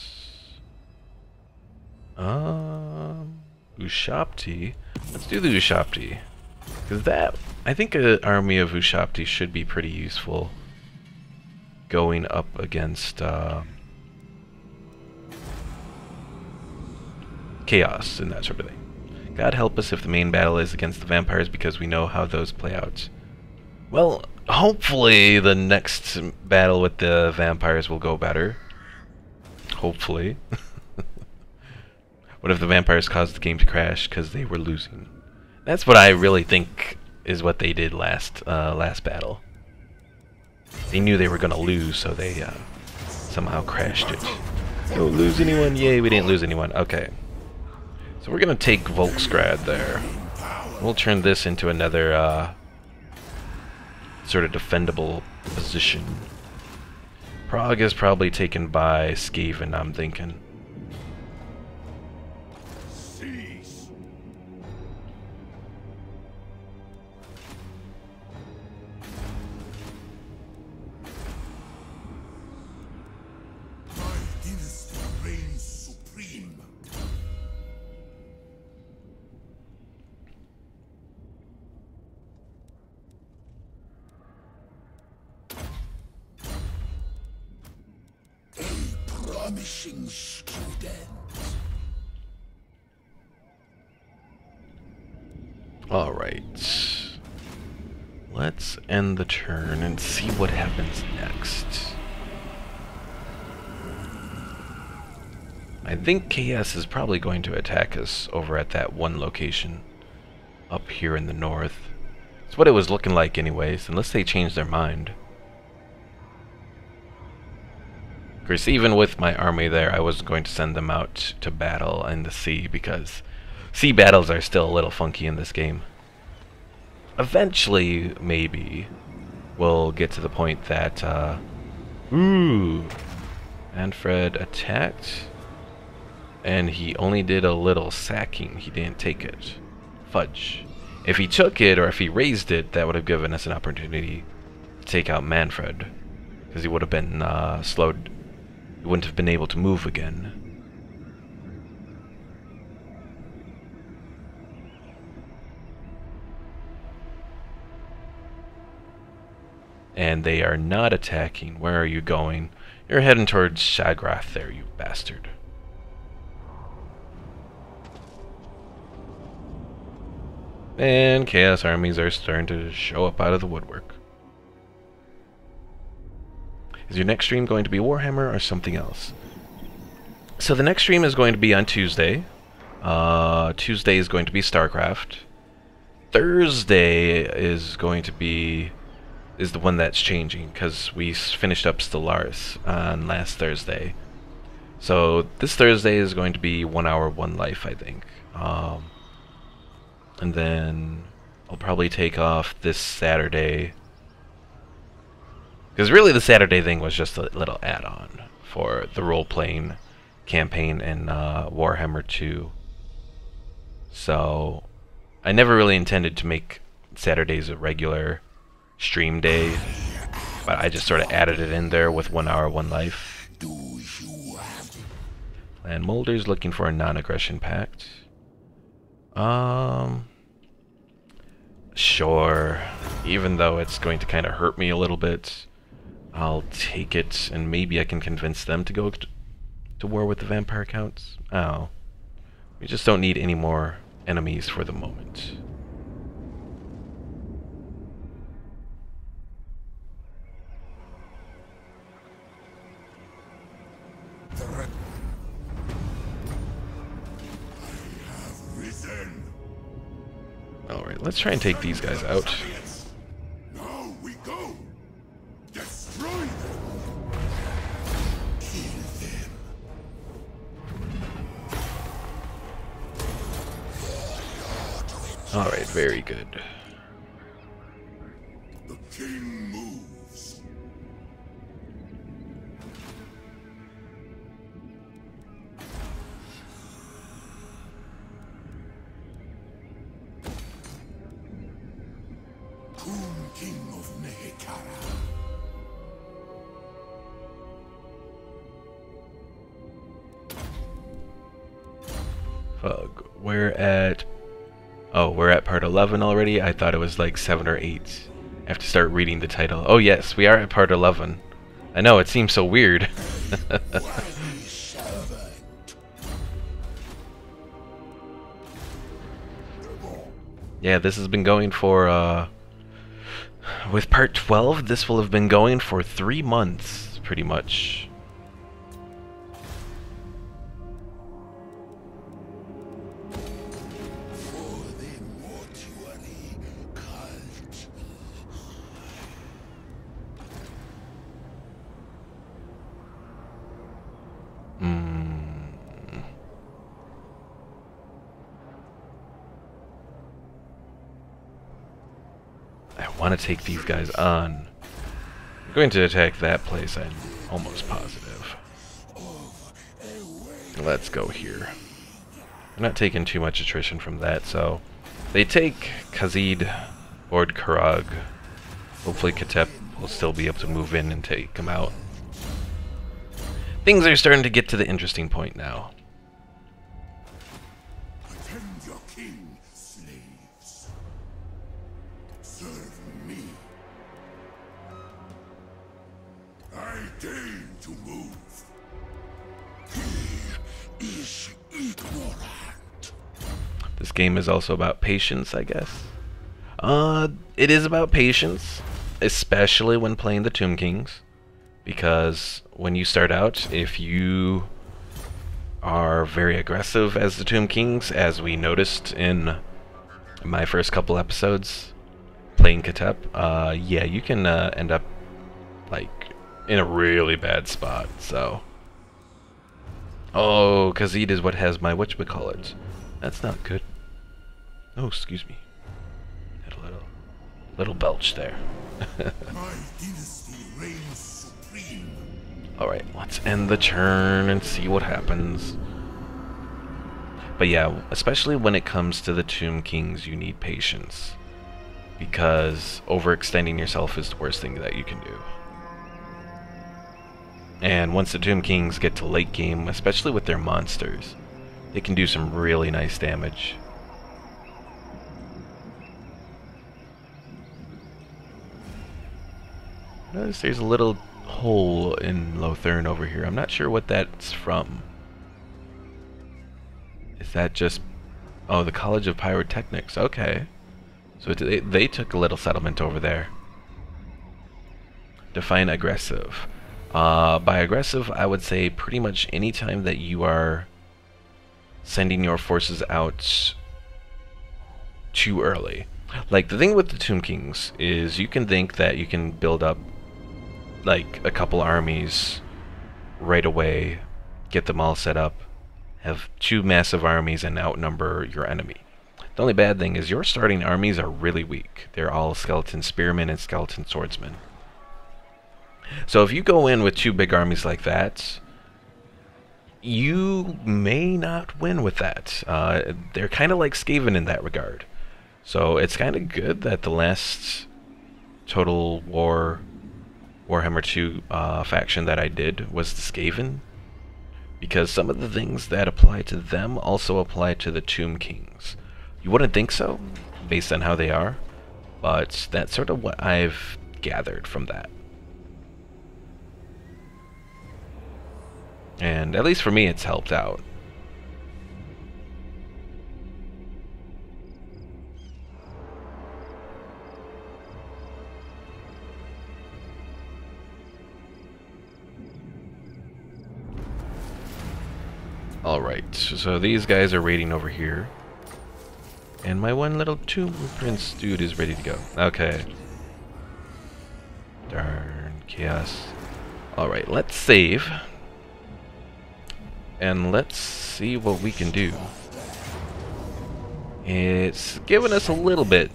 Ushabti. Let's do the Ushabti. Because that, I think an army of Ushabti should be pretty useful going up against chaos and that sort of thing. God help us if the main battle is against the vampires, because we know how those play out. Well, hopefully the next battle with the vampires will go better. Hopefully. What if the vampires caused the game to crash because they were losing? That's what I really think is what they did last battle. They knew they were going to lose, so they somehow crashed it. Don't lose anyone. Yay, we didn't lose anyone. Okay. So we're going to take Volksgrad there. We'll turn this into another sort of defendable position. Prague is probably taken by Skaven, I'm thinking. Student. Alright. Let's end the turn and see what happens next. I think KS is probably going to attack us over at that one location up here in the north. It's what it was looking like anyways, unless they change their mind. Of course, even with my army there, I wasn't going to send them out to battle in the sea, because sea battles are still a little funky in this game. Eventually, maybe, we'll get to the point that, Mannfred attacked, and he only did a little sacking. He didn't take it. Fudge. If he took it, or if he raised it, that would have given us an opportunity to take out Mannfred, because he would have been slowed. He wouldn't have been able to move again. And they are not attacking. Where are you going? You're heading towards Shagrath there, you bastard. And Chaos armies are starting to show up out of the woodwork. Is your next stream going to be Warhammer or something else? So the next stream is going to be on Tuesday. Tuesday is going to be StarCraft. Thursday is going to be... is the one that's changing, because we finished up Stellaris on last Thursday. So this Thursday is going to be 1 hour, 1 life, I think. And then I'll probably take off this Saturday. Because really the Saturday thing was just a little add-on for the role-playing campaign in Warhammer 2. So I never really intended to make Saturdays a regular stream day, but I just sort of added it in there with 1 hour, 1 life. And Mulder's looking for a non-aggression pact. Sure. Even though it's going to kind of hurt me a little bit, I'll take it, and maybe I can convince them to go to war with the vampire counts. Oh. We just don't need any more enemies for the moment. Alright, let's try and take these guys out. Now we go. Destroy them. Kill them. Alright, very good. The king moves. King of Mehekara. Fug. We're at... oh, we're at part 11 already? I thought it was like 7 or 8. I have to start reading the title. Oh yes, we are at part 11. I know, it seems so weird. Yeah, this has been going for, with part 12, this will have been going for 3 months, pretty much. I want to take these guys on. I'm going to attack that place, I'm almost positive. Let's go here. I'm not taking too much attrition from that, so... they take Khazid, Ord Karag. Hopefully Katep will still be able to move in and take him out. Things are starting to get to the interesting point now. Attend your king, slaves. Serve me. I deign to move. He is ignorant. This game is also about patience, I guess. It is about patience, especially when playing the Tomb Kings, because when you start out, if you are very aggressive as the Tomb Kings, as we noticed in my first couple episodes playing Katep, yeah, you can end up like in a really bad spot. So, oh, Khazid is what has my whatchamacallit. That's not good. Oh, excuse me. Had a little belch there. My dynasty reigns supreme. Alright, let's end the turn and see what happens. But yeah, especially when it comes to the Tomb Kings, you need patience. because overextending yourself is the worst thing that you can do. And once the Tomb Kings get to late game, especially with their monsters, they can do some really nice damage. Notice there's a little hole in Lothern over here. I'm not sure what that's from. Is that just... oh, the College of Pyrotechnics. Okay. So they took a little settlement over there. Define aggressive. By aggressive, I would say pretty much any time that you are sending your forces out too early. Like, the thing with the Tomb Kings is you can think that you can build up like a couple armies right away, get them all set up, have 2 massive armies and outnumber your enemy. The only bad thing is your starting armies are really weak. They're all skeleton spearmen and skeleton swordsmen. So if you go in with 2 big armies like that, you may not win with that. They're kind of like Skaven in that regard. So it's kind of good that the last Total War Warhammer 2 faction that I did was the Skaven, because some of the things that apply to them also apply to the Tomb Kings. You wouldn't think so, based on how they are, but that's sort of what I've gathered from that. And at least for me, it's helped out. Alright, so these guys are raiding over here. And my one little Tomb Prince dude is ready to go. Okay. Darn chaos. Alright, let's save. And let's see what we can do. It's given us a little bit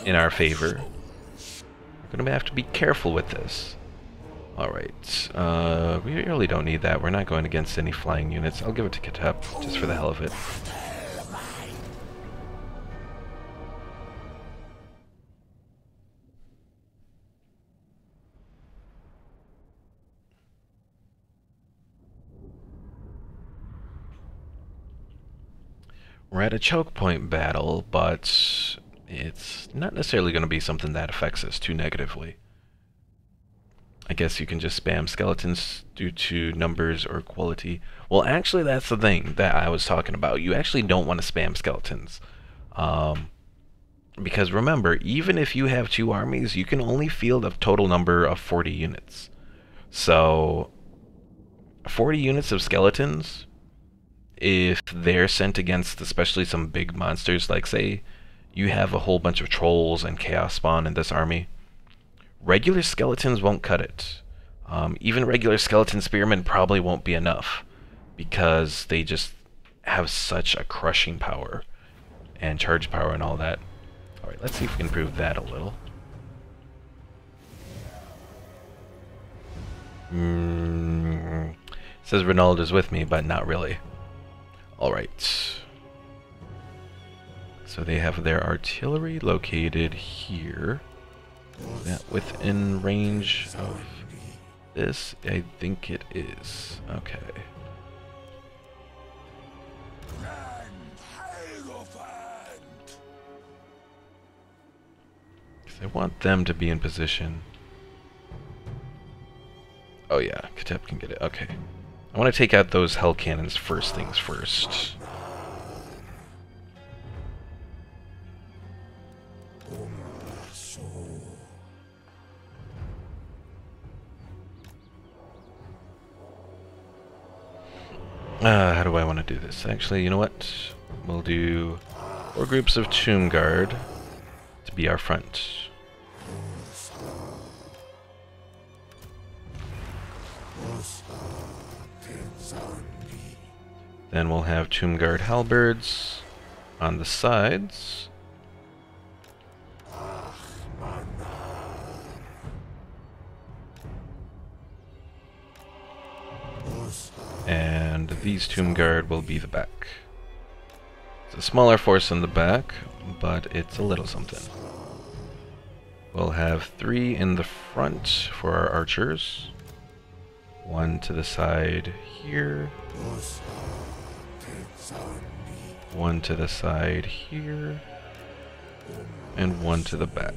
in our favor. We're gonna have to be careful with this. Alright, we really don't need that. We're not going against any flying units. I'll give it to Katep, just for the hell of it. We're at a choke point battle, but it's not necessarily going to be something that affects us too negatively. I guess you can just spam skeletons due to numbers or quality. Well, actually, that's the thing that I was talking about. You actually don't want to spam skeletons. Because remember, even if you have 2 armies, you can only field a total number of 40 units. So, 40 units of skeletons, if they're sent against especially some big monsters, like say you have a whole bunch of trolls and chaos spawn in this army, regular skeletons won't cut it. Even regular skeleton spearmen probably won't be enough, because they just have such a crushing power and charge power and all that. Alright, let's see if we can improve that a little. Says Ronaldo's with me, but not really. Alright. So they have their artillery located here. Is that within range of this? I think it is. Okay. Because I want them to be in position. Oh yeah, Katep can get it. Okay. I want to take out those hell cannons first things first. How do I want to do this? Actually, you know what? We'll do 4 groups of Tomb Guard to be our front. Then we'll have Tomb Guard halberds on the sides. And these Tomb Guard will be the back. It's a smaller force in the back, but it's a little something. We'll have 3 in the front for our archers. 1 to the side here. 1 to the side here. And 1 to the back.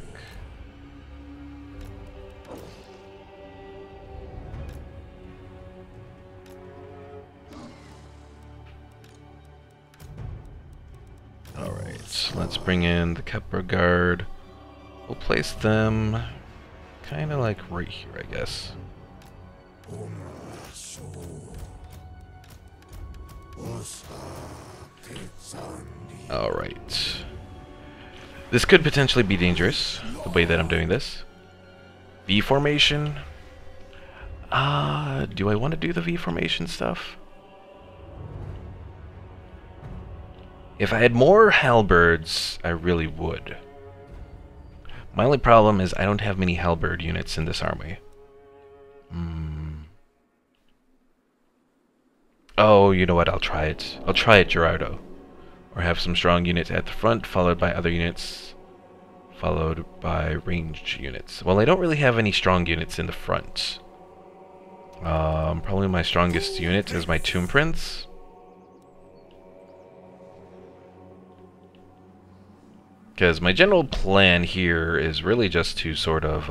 Alright, let's bring in the Kepler Guard. We'll place them kind of like right here, I guess. Alright. This could potentially be dangerous, the way that I'm doing this. V formation. Do I want to do the V formation stuff? If I had more halberds, I really would. My only problem is I don't have many halberd units in this army. Oh, you know what? I'll try it. I'll try it, Gerardo. Or have some strong units at the front, followed by other units, followed by ranged units. Well, I don't really have any strong units in the front. Probably my strongest unit is my Tomb Prince. Because my general plan here is really just to sort of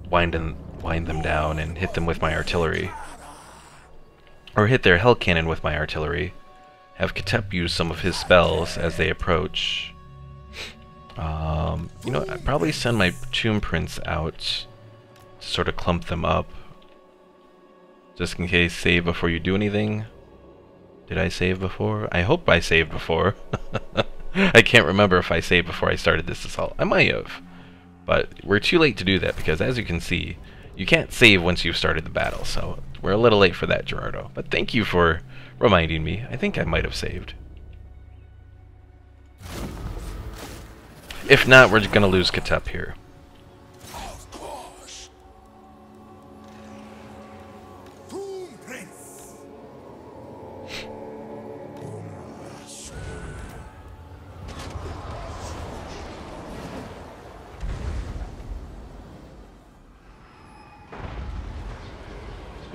wind them down and hit them with my artillery. Or hit their hell cannon with my artillery. Have Ketep use some of his spells as they approach. You know, I'd probably send my Tomb Prince out to sort of clump them up. Just in case, save before you do anything. Did I save before? I hope I saved before. I can't remember if I saved before I started this assault. I might have. But we're too late to do that because, as you can see, you can't save once you've started the battle. So we're a little late for that, Gerardo. But thank you for reminding me. I think I might have saved. If not, we're going to lose Ketep here. Of course. Tomb Prince.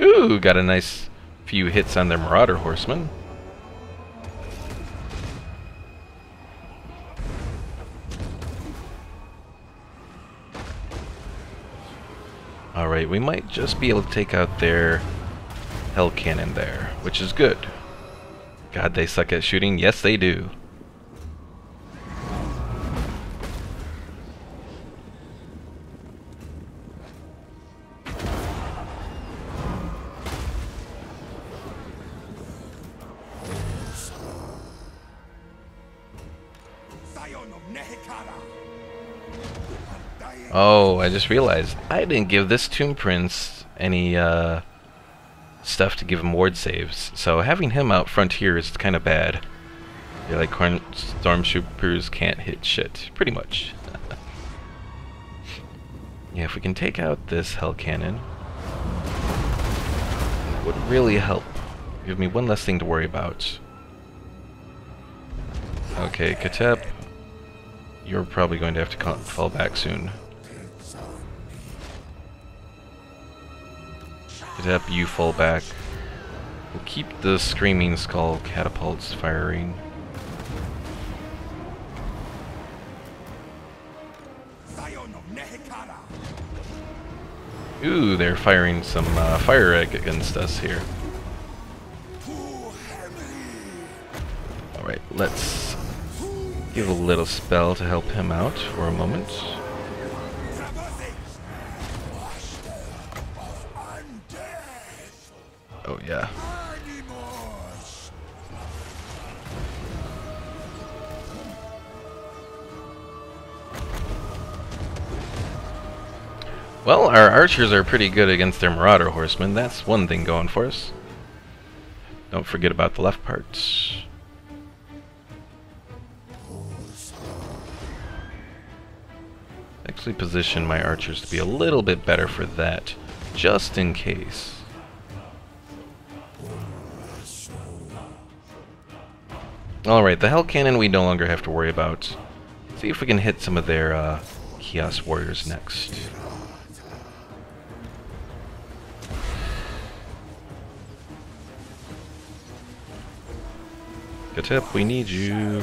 Ooh, got a nice few hits on their Marauder Horsemen. Alright, we might just be able to take out their Hell Cannon there, which is good. God, they suck at shooting. Yes, they do. Oh, I just realized I didn't give this Tomb Prince any stuff to give him ward saves, so having him out front here is kind of bad. You're like, stormtroopers can't hit shit, pretty much. Yeah, if we can take out this Hell Cannon, it would really help. Give me one less thing to worry about. Okay, Ketep, you're probably going to have to fall back soon. Ketep, you fall back. We'll keep the Screaming Skull catapults firing. Ooh, they're firing some fire egg against us here. Alright, let's give a little spell to help him out for a moment. Oh yeah. Well, our archers are pretty good against their Marauder Horsemen. That's one thing going for us. Don't forget about the left parts. Actually position my archers to be a little bit better for that, just in case. Alright, the Hell Cannon we no longer have to worry about. See if we can hit some of their Chaos Warriors next. Katep, we need you.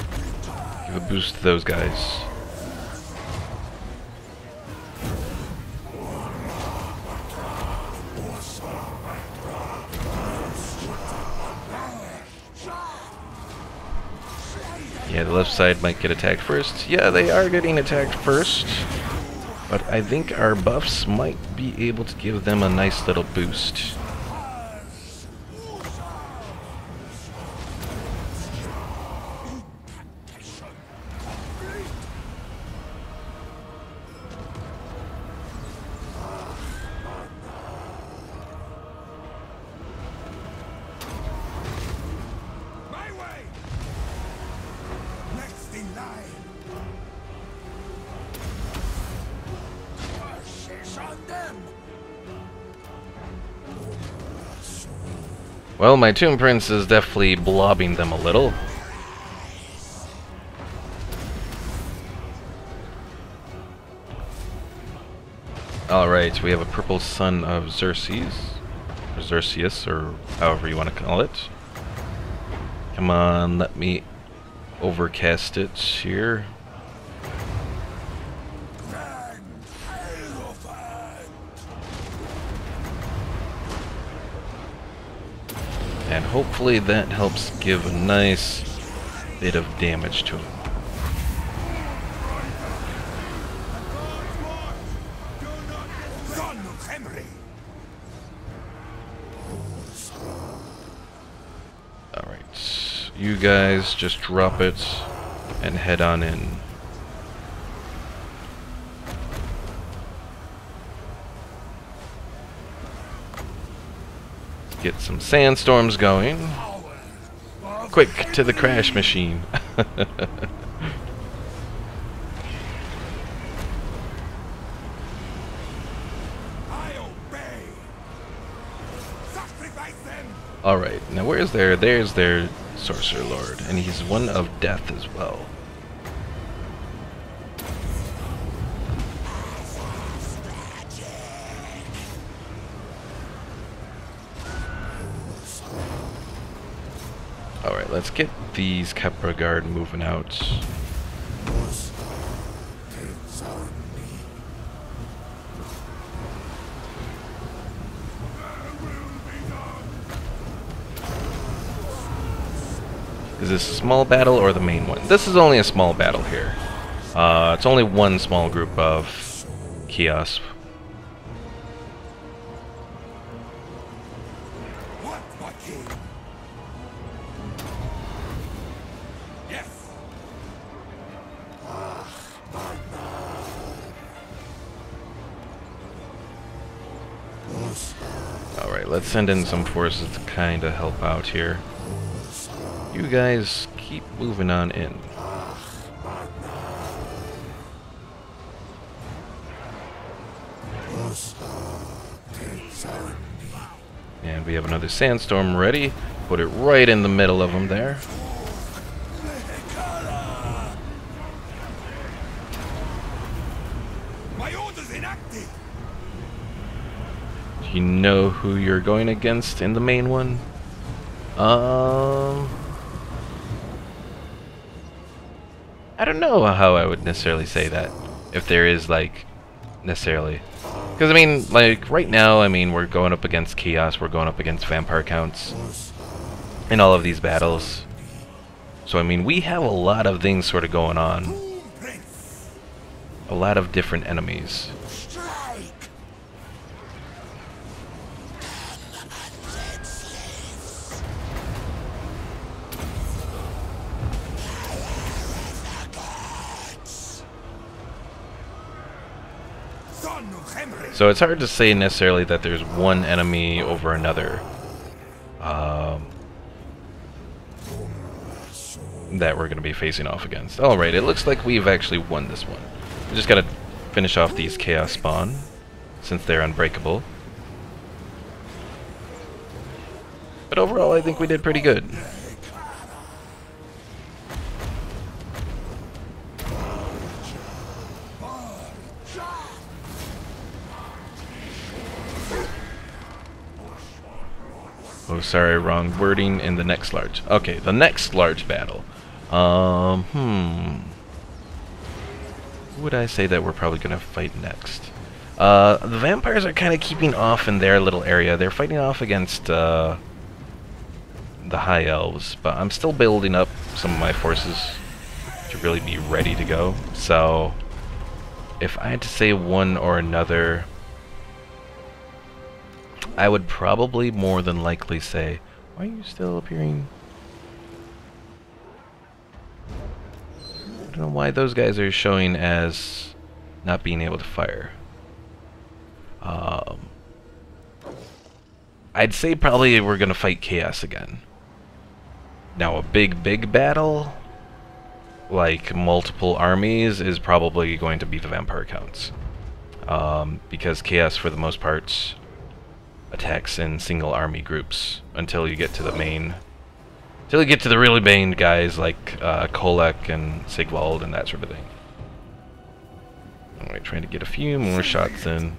Give a boost to those guys. Yeah, the left side might get attacked first. Yeah, they are getting attacked first. But I think our buffs might be able to give them a nice little boost. Well, my Tomb Prince is definitely blobbing them a little. Alright, we have a purple son of Xerxes. Or Xerxes, or however you want to call it. Come on, let me overcast it here. And hopefully that helps give a nice bit of damage to him. Alright, you guys just drop it and head on in. Get some sandstorms going. Quick, to the crash machine. Alright, now where's there's their Sorcerer Lord, and he's one of death as well. Alright, let's get these Kepra Guard moving out. Is this a small battle or the main one? This is only a small battle here. It's only one small group of Chaos. Alright, let's send in some forces to kind of help out here. You guys keep moving on in. And we have another sandstorm ready. Put it right in the middle of them there. You know who you're going against in the main one? I don't know how I would necessarily say that. If there is, like, necessarily. Because, I mean, like, right now, I mean, we're going up against Chaos, we're going up against Vampire Counts in all of these battles. So, I mean, we have a lot of things sort of going on. A lot of different enemies. So it's hard to say necessarily that there's one enemy over another that we're going to be facing off against. Alright, it looks like we've actually won this one. We just got to finish off these Chaos Spawn, since they're unbreakable. But overall, I think we did pretty good. Oh, sorry, wrong wording. In the next large. Okay, the next large battle. Who would I say that we're probably gonna fight next? The vampires are kind of keeping off in their little area. They're fighting off against the high elves, but I'm still building up some of my forces to really be ready to go. So, if I had to say one or another, I would probably more than likely say, why are you still appearing? I don't know why those guys are showing as not being able to fire. I'd say probably we're gonna fight Chaos again. Now a big battle, like multiple armies, is probably going to be the vampire counts. Because Chaos for the most part attacks in single army groups until you get to the main, until you get to the really main guys like Kolek and Sigvald and that sort of thing. Alright, trying to get a few more shots in.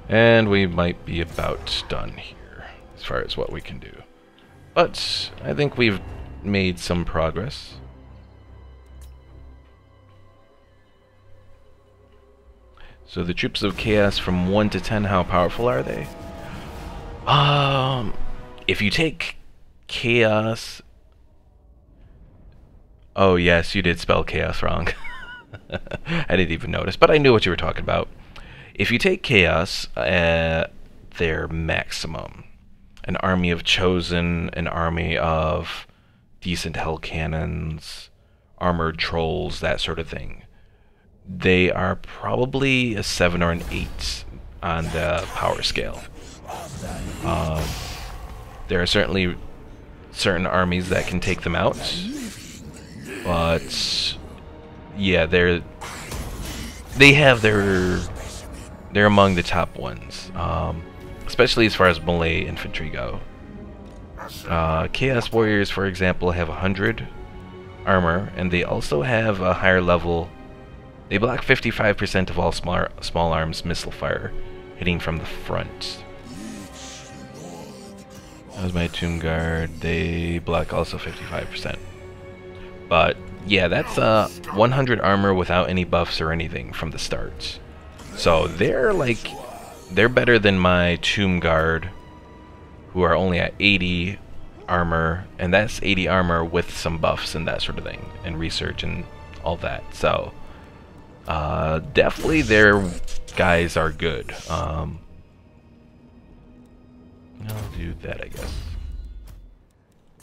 And we might be about done here, as far as what we can do. But I think we've made some progress. So the troops of Chaos from 1 to 10, how powerful are they? If you take Chaos... Oh yes, you did spell Chaos wrong. I didn't even notice, but I knew what you were talking about. If you take Chaos at their maximum, an army of Chosen, an army of decent hell cannons, armored trolls, that sort of thing, they are probably a 7 or an 8 on the power scale. There are certainly certain armies that can take them out, but yeah, they're among the top ones, especially as far as melee infantry go. Chaos Warriors, for example, have 100 armor, and they also have a higher level. They block 55% of all small arms missile fire, hitting from the front. That was my Tomb Guard. They block also 55%. But yeah, that's 100 armor without any buffs or anything from the start. So they're better than my Tomb Guard, who are only at 80 armor, and that's 80 armor with some buffs and that sort of thing, and research and all that. So definitely their guys are good. I'll do that, I guess.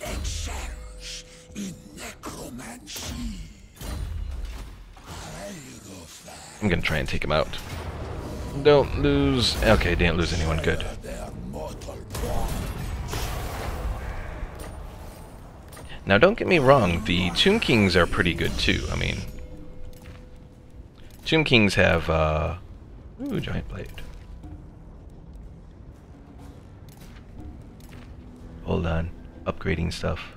Excels in necromancy. I'm gonna try and take him out. Don't lose. Okay, didn't lose anyone. Good. Now, don't get me wrong. The Tomb Kings are pretty good too. I mean, Tomb Kings have ooh, giant blade. Hold on, upgrading stuff.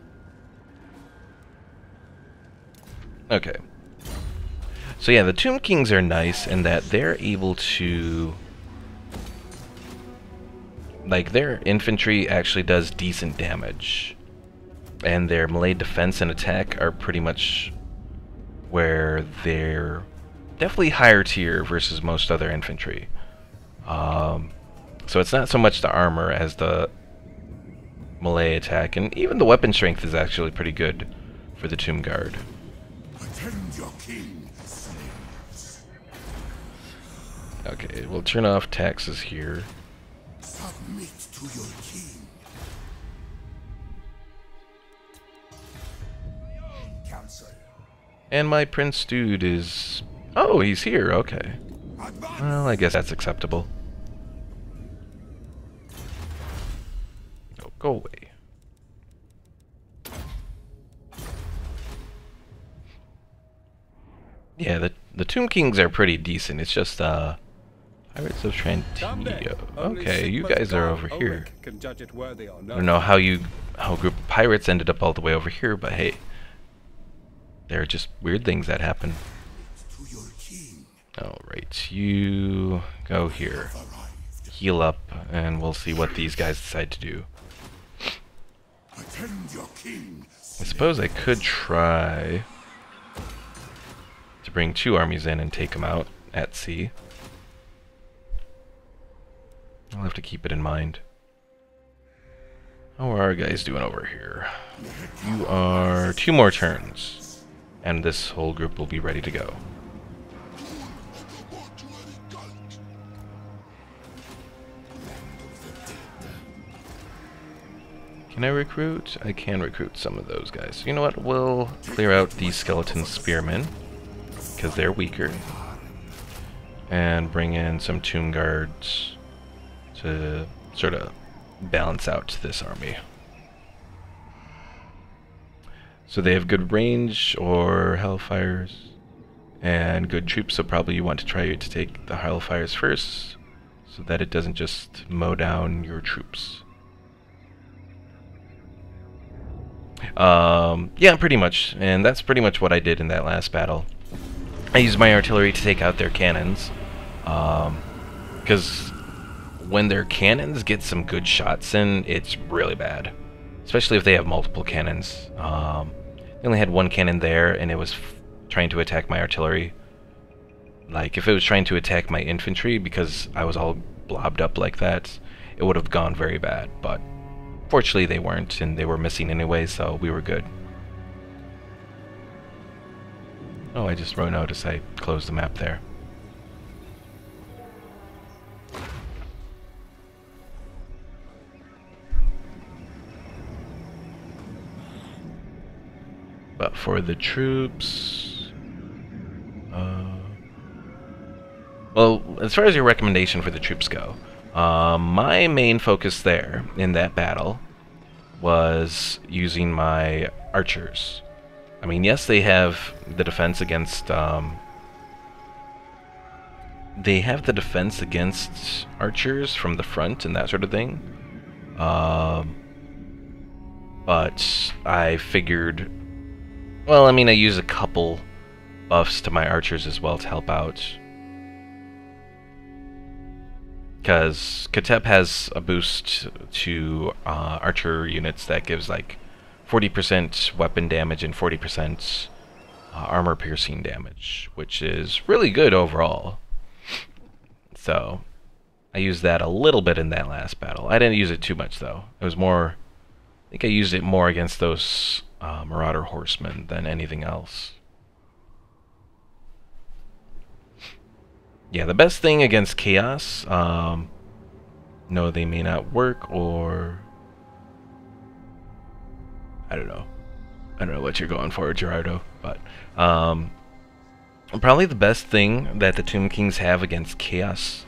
Okay. So yeah, the Tomb Kings are nice in that they're able to... like, their infantry actually does decent damage. And their melee defense and attack are pretty much where they're definitely higher tier versus most other infantry. So it's not so much the armor as the melee attack, and even the weapon strength is actually pretty good for the Tomb Guard. Attend your king. Okay, we'll turn off taxes here. Submit to your king. Council. And my Prince Dude is... oh, he's here, okay. Well, I guess that's acceptable. Oh, go away. Yeah, the Tomb Kings are pretty decent. It's just, Pirates of Trantinio. Okay, you guys are over here. I don't know how you whole group of pirates ended up all the way over here, but hey, there are just weird things that happen. To your king. Alright, you go here. Heal up, and we'll see what these guys decide to do. Attend your king. I suppose I could try to bring 2 armies in and take them out at sea. I'll have to keep it in mind. How are our guys doing over here? You are 2 more turns, and this whole group will be ready to go. Can I recruit? I can recruit some of those guys. You know what? We'll clear out these skeleton spearmen, because they're weaker, and bring in some tomb guards to sort of balance out this army. So they have good range or hellfires and good troops, so probably you want to try to take the hellfires first so that it doesn't just mow down your troops. Yeah, pretty much, and that's pretty much what I did in that last battle. I used my artillery to take out their cannons, because when their cannons get some good shots in, it's really bad. Especially if they have multiple cannons. They only had 1 cannon there, and it was trying to attack my artillery. Like, if it was trying to attack my infantry, because I was all blobbed up like that, it would have gone very bad, but fortunately they weren't, and they were missing anyway, so we were good. Oh, I just noticed I closed the map there. But for the troops... well, as far as your recommendation for the troops go, my main focus there in that battle was using my archers. I mean, yes, they have the defense against archers from the front and that sort of thing. But I figured, well, I mean, I use a couple buffs to my archers as well to help out. Because Katep has a boost to archer units that gives like 40% weapon damage and 40% armor piercing damage, which is really good overall. So I used that a little bit in that last battle. I didn't use it too much though. It was more, I think I used it more against those Marauder horsemen than anything else. Yeah, the best thing against chaos, no, they may not work, or I don't know what you're going for, Gerardo, but probably the best thing that the Tomb Kings have against chaos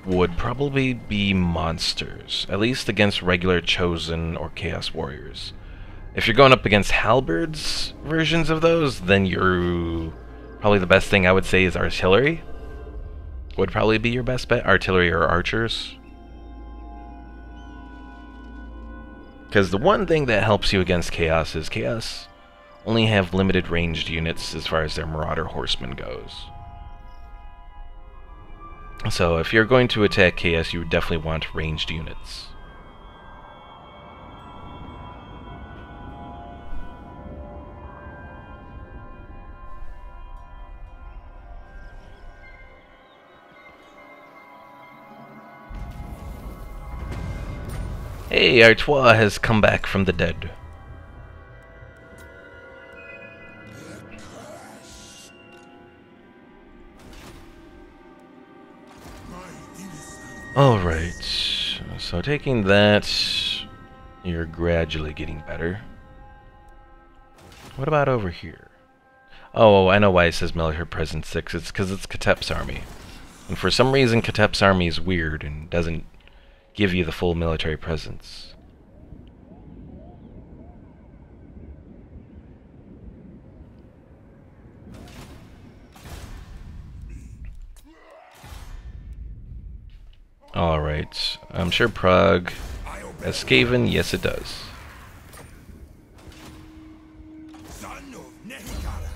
would probably be monsters, at least against regular chosen or chaos warriors. If you're going up against halberds versions of those, then you're probably the best thing I would say is artillery. Would probably be your best bet, artillery or archers. Because the one thing that helps you against chaos is chaos only have limited ranged units as far as their Marauder horsemen goes. So if you're going to attack chaos, you would definitely want ranged units. Hey, Artois has come back from the dead. Alright, so taking that, you're gradually getting better. What about over here? Oh, I know why it says military presence 6. It's because it's Katep's army. And for some reason, Katep's army is weird and doesn't give you the full military presence. Alright, I'm sure Prague has Skaven, yes it does. of Nehigara.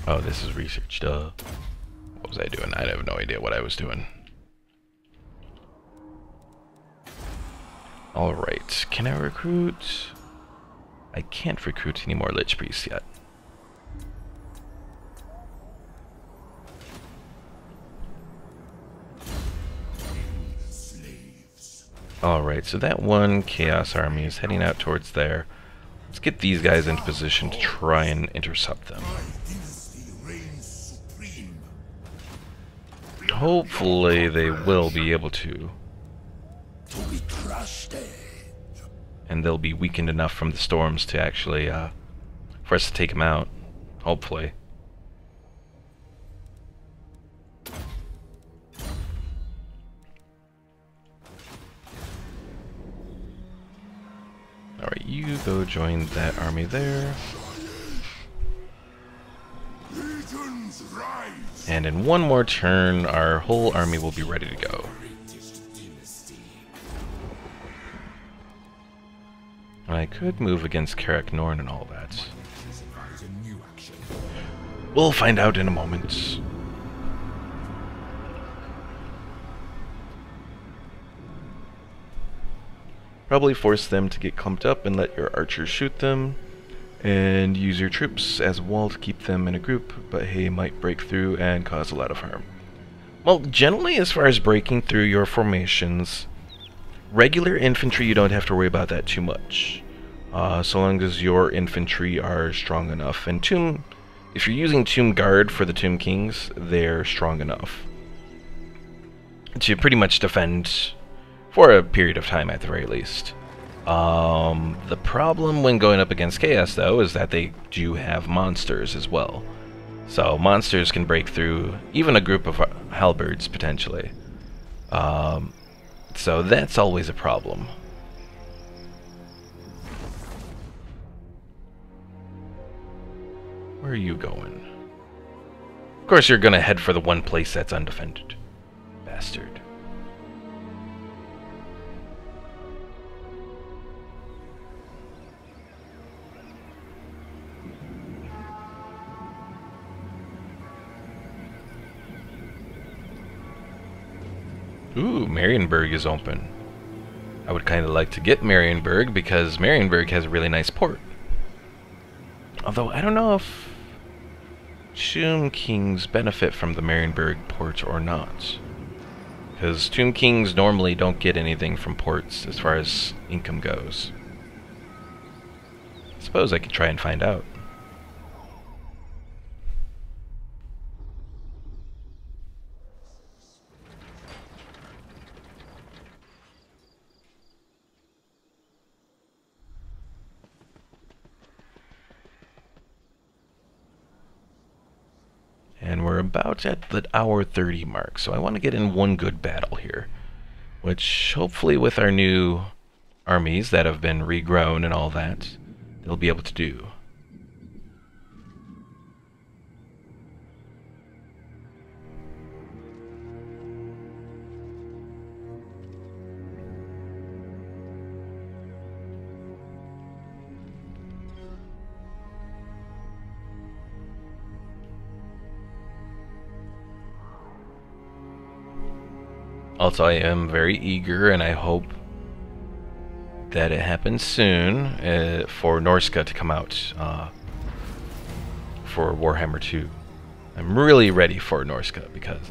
Oh, this is research, duh. What was I doing? I have no idea what I was doing. Alright, can I recruit? I can't recruit any more Lich Priests yet. Alright, so that one Chaos Army is heading out towards there. Let's get these guys into position to try and intercept them. Hopefully they will be able to. And they'll be weakened enough from the storms to actually, for us to take them out. Hopefully. Alright, you go join that army there. And in one more turn, our whole army will be ready to go. I could move against Karak Norn and all that. We'll find out in a moment. Probably force them to get clumped up and let your archers shoot them. And use your troops as a wall to keep them in a group, but he might break through and cause a lot of harm. Well, generally as far as breaking through your formations, regular infantry you don't have to worry about that too much. So long as your infantry are strong enough. And if you're using Tomb Guard for the Tomb Kings, they're strong enough to pretty much defend for a period of time at the very least. The problem when going up against Chaos, though, is that they do have monsters as well. So monsters can break through even a group of halberds, potentially. So that's always a problem. Where are you going? Of course you're gonna head for the one place that's undefended. Bastard. Ooh, Marienburg is open. I would kind of like to get Marienburg because Marienburg has a really nice port. Although I don't know if Tomb Kings benefit from the Marienburg port or not. Because Tomb Kings normally don't get anything from ports as far as income goes. I suppose I could try and find out. And we're about at the hour 30 mark, so I want to get in one good battle here. Which, hopefully with our new armies that have been regrown and all that, they'll be able to do. Also, I am very eager, and I hope that it happens soon for Norska to come out for Warhammer 2. I'm really ready for Norska because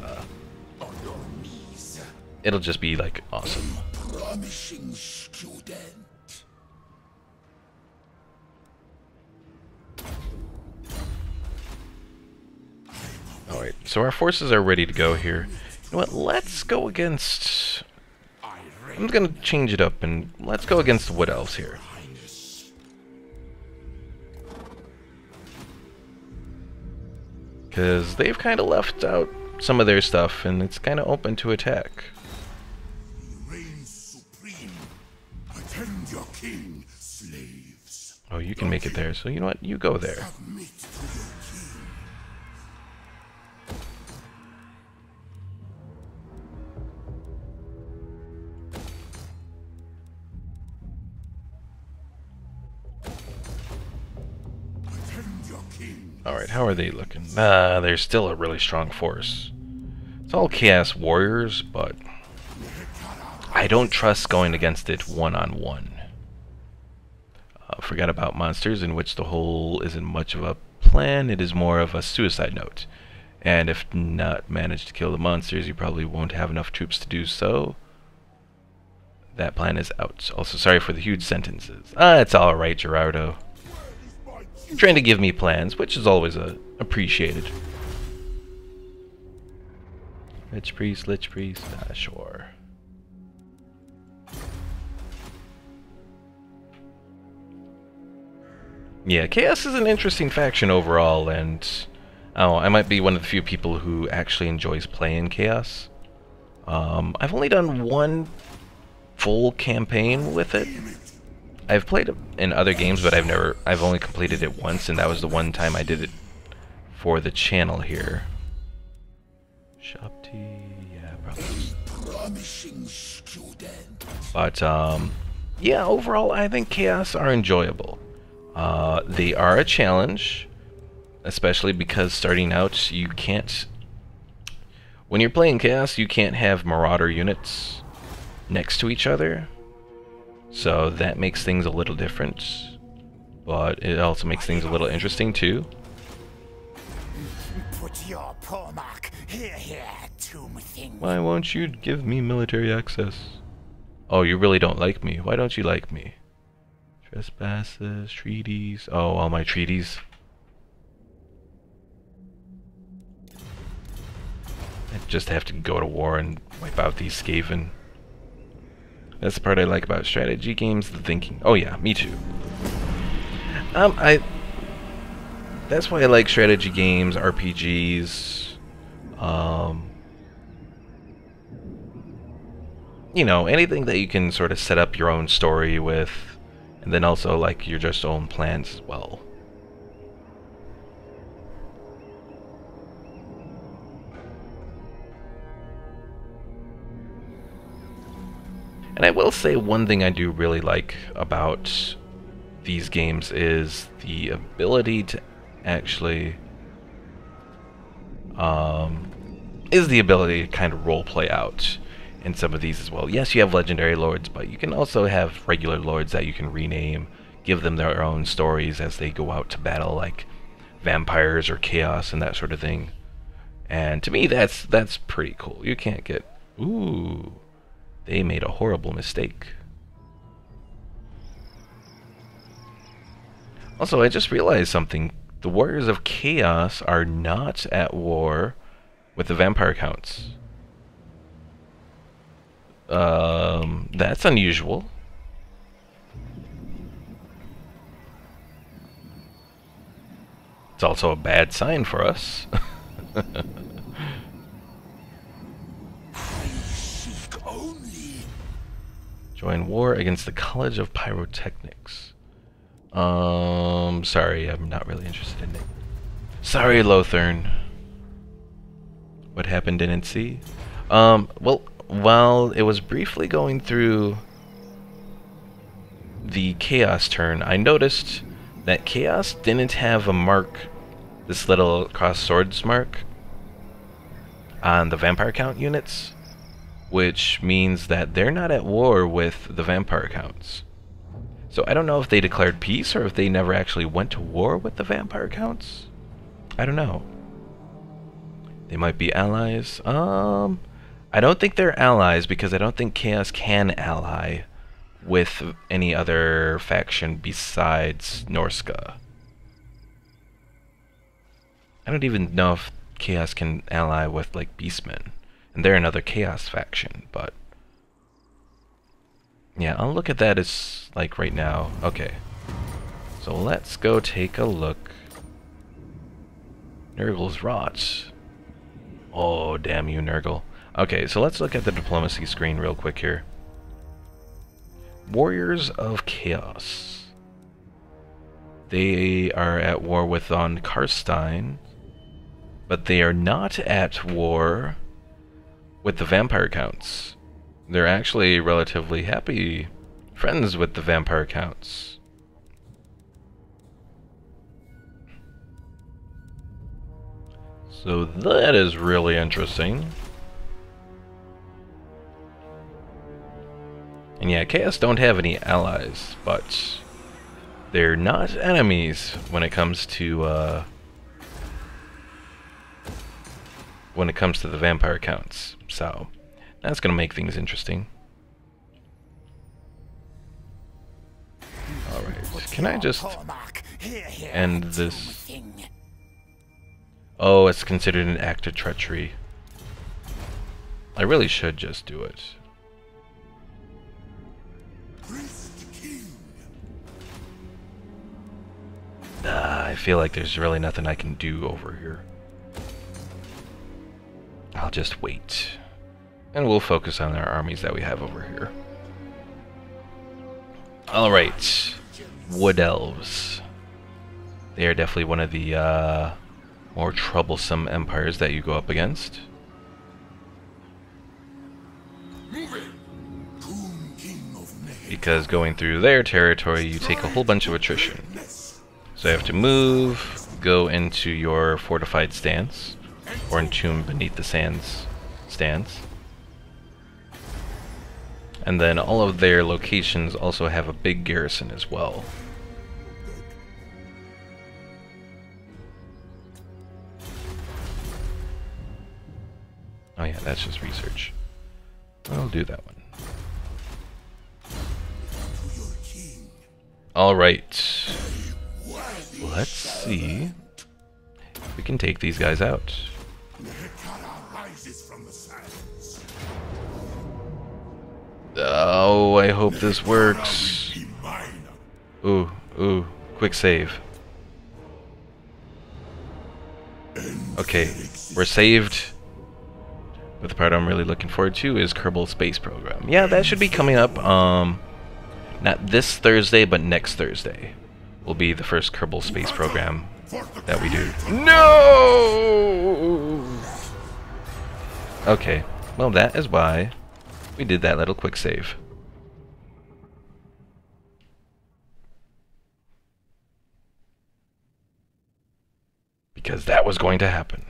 it'll just be like awesome. Promising student. Alright, so our forces are ready to go here. You know what, let's go against... I'm gonna change it up and let's go against the Wood Elves here. Because they've kind of left out some of their stuff and it's kind of open to attack. Reign supreme. Attend your king, slaves. Oh, you can make it there, so you know what, you go there. Submit to your king. Alright, how are they looking? They're still a really strong force. It's all Chaos Warriors, but I don't trust going against it one-on-one. Forget about monsters, in which the whole isn't much of a plan, it is more of a suicide note. And if not managed to kill the monsters, you probably won't have enough troops to do so. That plan is out. Also, sorry for the huge sentences. It's alright, Gerardo. You're trying to give me plans, which is always appreciated. Lich Priest, sure. Yeah, Chaos is an interesting faction overall, and I might be one of the few people who actually enjoys playing Chaos. I've only done one full campaign with it. I've played it in other games, but I've only completed it once, and that was the one time I did it for the channel here. Shop tea, yeah, probably. Promising student. But yeah, overall, I think Chaos are enjoyable. They are a challenge, especially because starting out, you can't. When you're playing Chaos, you can't have Marauder units next to each other, so that makes things a little different, but it also makes things a little interesting too. Put your paw mark here, tomb thing. Why won't you give me military access? Oh, you really don't like me. Why don't you like me? Trespasses, treaties. Oh, all my treaties. I just have to go to war and wipe out these Skaven. That's the part I like about strategy games, the thinking. Oh yeah, me too. That's why I like strategy games, RPGs, you know, anything that you can sort of set up your own story with, and then also like your just own plans as well. And I will say one thing I do really like about these games is the ability to actually kind of role play out in some of these as well. Yes, you have legendary lords, but you can also have regular lords that you can rename, give them their own stories as they go out to battle, like vampires or chaos and that sort of thing. And to me, that's pretty cool. You can't get... Ooh, they made a horrible mistake. Also, I just realized something. The Warriors of Chaos are not at war with the vampire counts. That's unusual. It's also a bad sign for us. Join war against the College of Pyrotechnics. Sorry, I'm not really interested in it. Sorry, Lothern. What happened, didn't see? Well, while it was briefly going through the Chaos turn, I noticed that Chaos didn't have a mark, this little cross swords mark, on the vampire count units, which means that they're not at war with the vampire counts. So I don't know if they declared peace or if they never actually went to war with the vampire counts. I don't know. They might be allies. I don't think they're allies because I don't think Chaos can ally with any other faction besides Norska. I don't even know if Chaos can ally with like Beastmen, and they're another Chaos faction, but yeah, I'll look at that as like right now. Okay, so let's go take a look. Nurgle's Rot. Oh, damn you, Nurgle. Okay, so let's look at the diplomacy screen real quick here. Warriors of Chaos. They are at war with von Karstein, but they are not at war with the vampire counts. They're actually relatively happy friends with the vampire counts. So that is really interesting. And yeah, Chaos don't have any allies, but they're not enemies when it comes to the vampire counts. So that's gonna make things interesting. Alright, can I just end this? Oh, it's considered an act of treachery. I really should just do it. I feel like there's really nothing I can do over here. I'll just wait. And we'll focus on our armies that we have over here. Alright. Wood Elves. They are definitely one of the more troublesome empires that you go up against. Because going through their territory, you take a whole bunch of attrition. So you have to move, go into your fortified stance, or entomb beneath the sands stance. And then all of their locations also have a big garrison as well. Oh yeah, that's just research. I'll do that one. Alright. Let's see if we can take these guys out. Oh, I hope this works. Ooh, ooh, quick save. Okay, we're saved. But the part I'm really looking forward to is Kerbal Space Program. Yeah, that should be coming up, not this Thursday, but next Thursday will be the first Kerbal Space Program that we do. No! Okay, well that is why we did that little quick save. Because that was going to happen.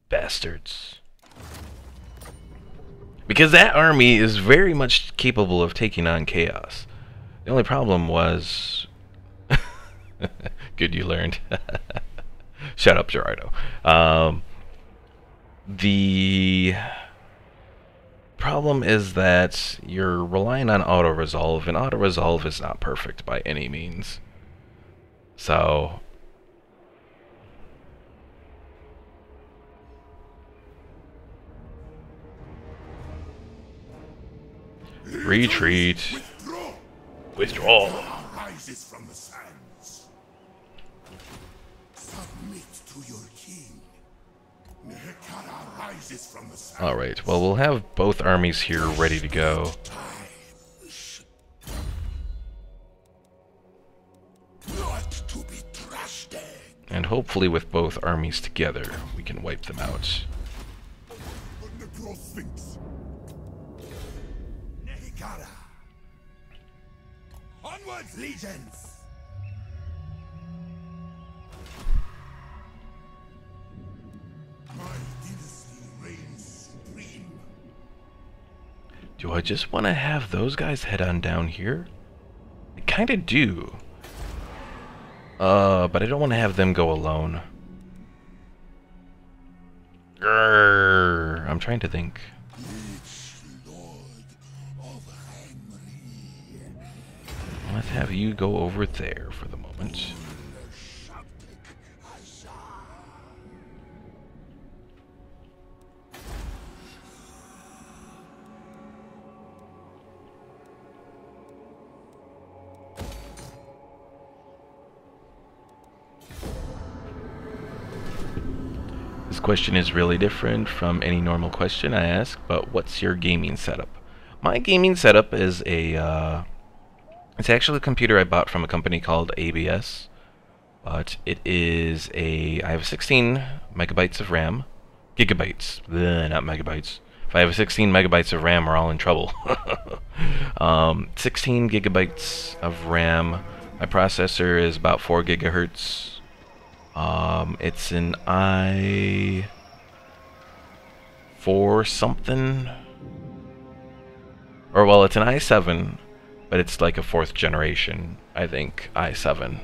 Bastards. Because that army is very much capable of taking on Chaos. The only problem was... Good you learned. Shut up, Gerardo. The problem is that you're relying on auto-resolve, and auto-resolve is not perfect by any means. So... retreat. Withdraw. Alright, well, we'll have both armies here ready to go. And hopefully with both armies together, we can wipe them out. Onwards, legions! My dynasty reigns supreme. Do I just want to have those guys head on down here? I kind of do. But I don't want to have them go alone. Grrr, I'm trying to think. Let's have you go over there for the moment. This question is really different from any normal question I ask, but what's your gaming setup? My gaming setup is a it's actually a computer I bought from a company called ABS, but it is I have 16 megabytes of RAM. Gigabytes, not megabytes. If I have 16 megabytes of RAM, we're all in trouble. 16 gigabytes of RAM. My processor is about 4 gigahertz. It's an i4 something. Or, well, it's an i7, but it's like a 4th generation, I think, i7.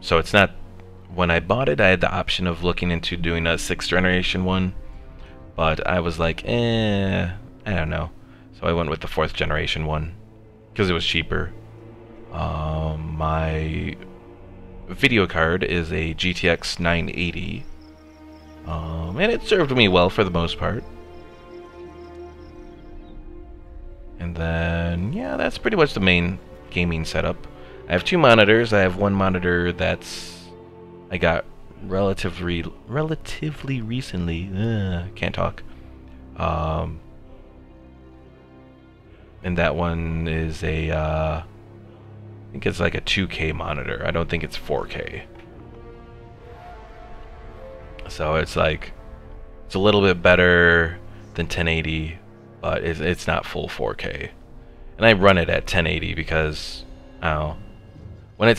So it's not... When I bought it, I had the option of looking into doing a 6th generation one, but I was like, I don't know. So I went with the 4th generation one, because it was cheaper. My video card is a GTX 980, and it served me well for the most part. And then, yeah, that's pretty much the main gaming setup. I have 2 monitors. I have one monitor I got relatively recently. Can't talk. And that one is I think it's like a 2K monitor. I don't think it's 4K. So it's like, it's a little bit better than 1080, but it's not full 4K. And I run it at 1080 because, I don't know, when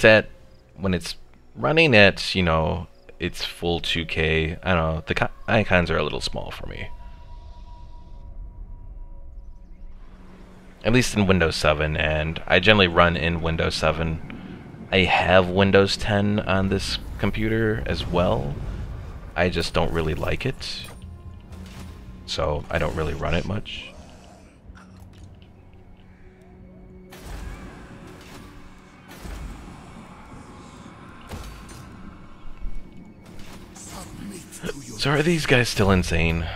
it's running at, you know, it's full 2K, I don't know, the icons are a little small for me. At least in Windows 7, and I generally run in Windows 7. I have Windows 10 on this computer as well. I just don't really like it, so I don't really run it much. So are these guys still insane?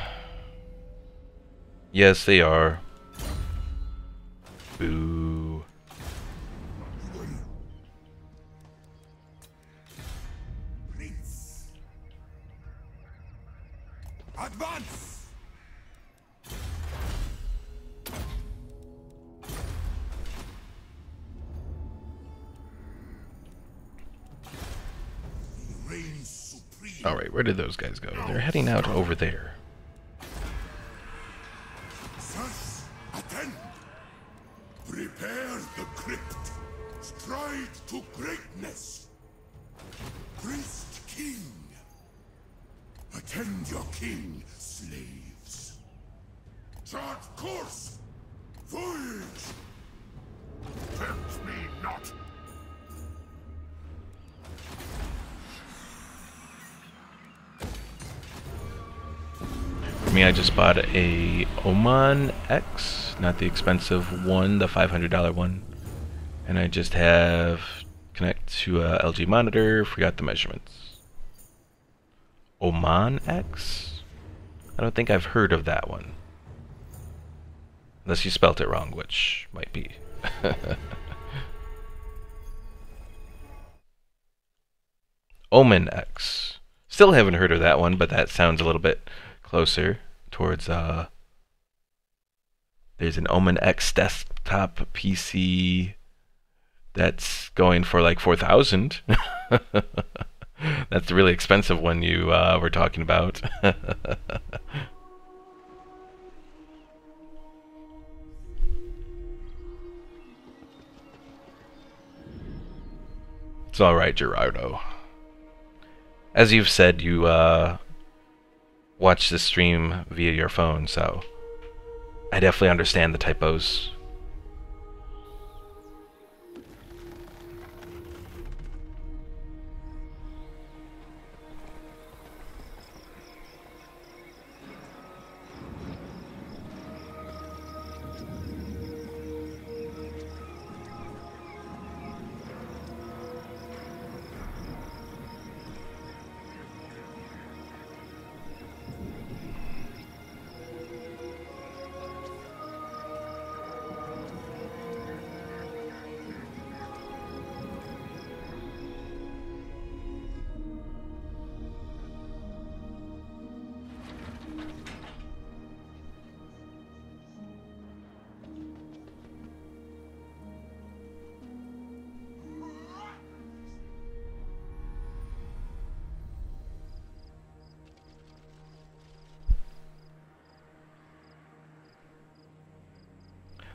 Yes, they are. Boo. Advance! He reigns supreme. Alright, where did those guys go? They're heading out over there. Sirs, attend! Prepare the crypt. Stride to greatness. Priest King. Attend your king, slaves. Chart course. Voyage. Tempt me not. For me, I just bought a Oman X, not the expensive one, the $500 one. And I just have connect to a LG monitor, forgot the measurements. Oman X? I don't think I've heard of that one. Unless you spelt it wrong, which might be. Omen X. Still haven't heard of that one, but that sounds a little bit closer towards, there's an Omen X desktop PC that's going for like 4,000. That's the really expensive one you were talking about. It's alright, Gerardo. As you've said, you watch the stream via your phone, so I definitely understand the typos.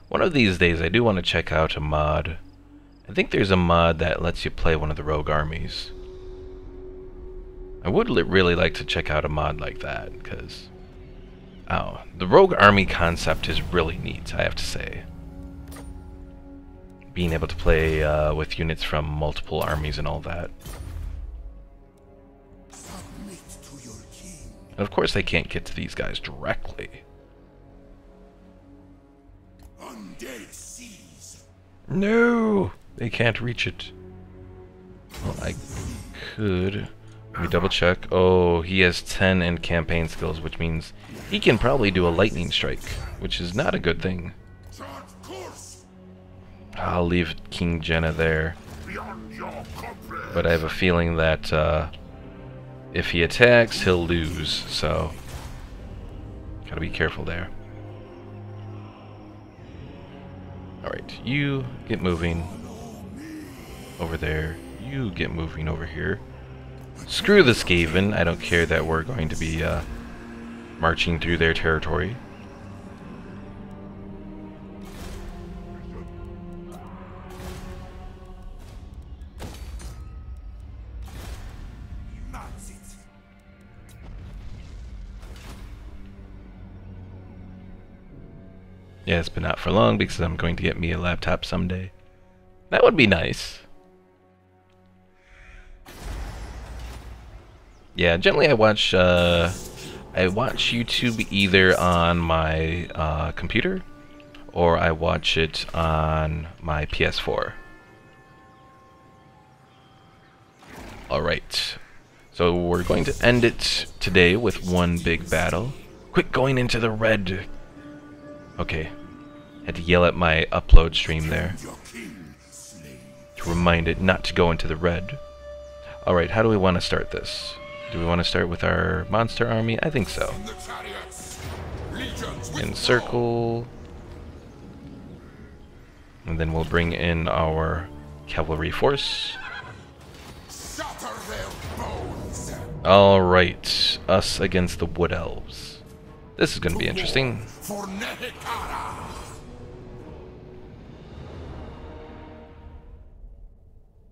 One of these days I do want to check out a mod, I think there's a mod that lets you play one of the rogue armies. I would really like to check out a mod like that, because the rogue army concept is really neat, I have to say. Being able to play with units from multiple armies and all that. And of course they can't get to these guys directly. No! They can't reach it. Well, I could... Let me double check. Oh, he has 10 in campaign skills, which means he can probably do a lightning strike, which is not a good thing. I'll leave King Jenna there. But I have a feeling that if he attacks, he'll lose, so gotta be careful there. Alright, you get moving over there. You get moving over here. Screw the Skaven. I don't care that we're going to be marching through their territory. Yes, but not for long, because I'm going to get me a laptop someday. That would be nice. Yeah, generally I watch YouTube either on my computer or I watch it on my PS4. Alright, so we're going to end it today with one big battle. Quick, going into the red. Okay, had to yell at my upload stream there to remind it not to go into the red. Alright, how do we want to start this? Do we want to start with our monster army? I think so. Encircle. And then we'll bring in our cavalry force. Alright, us against the wood elves. This is going to be interesting.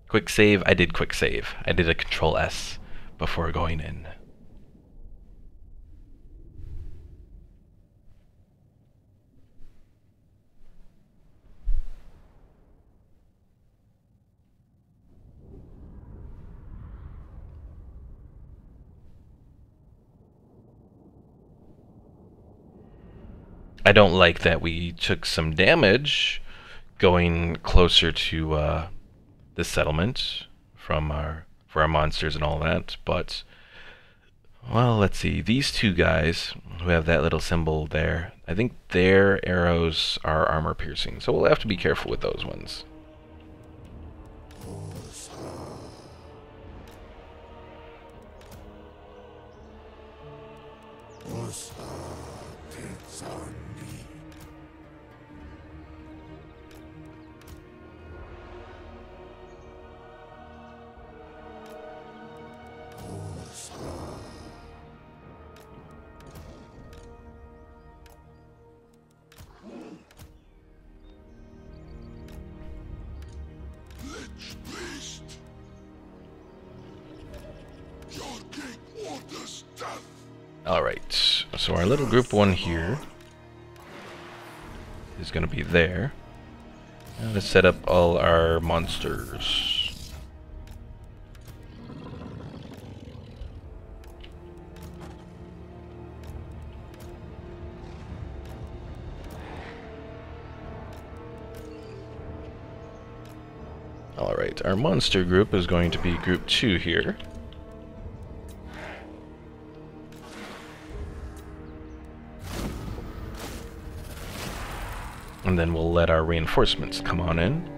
Quick save. I did quick save. I did a Control S before going in. I don't like that we took some damage going closer to the settlement from for our monsters and all that, but well, let's see. These two guys who have that little symbol there, I think their arrows are armor piercing, so we'll have to be careful with those ones. Alright, so our little group one here is going to be there. Now let's set up all our monsters. Alright, our monster group is going to be group 2 here. And then we'll let our reinforcements come on in.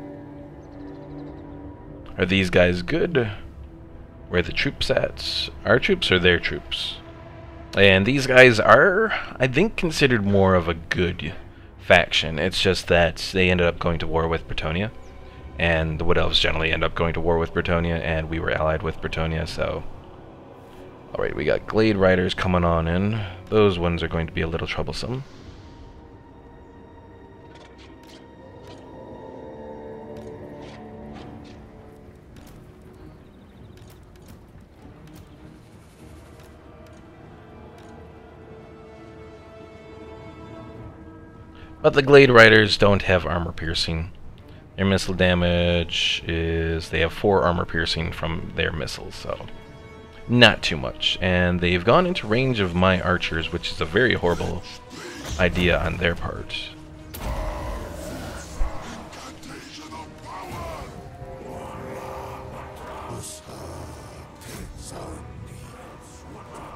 Are these guys good? Where are the troops at? Our troops or their troops? And these guys are, I think, considered more of a good faction. It's just that they ended up going to war with Bretonnia. And the Wood Elves generally end up going to war with Bretonnia, and we were allied with Bretonnia, so... Alright, we got Glade Riders coming on in. Those ones are going to be a little troublesome. But the Glade Riders don't have armor piercing. Their missile damage is... they have 4 armor piercing from their missiles, so... not too much. And they've gone into range of my archers, which is a very horrible idea on their part.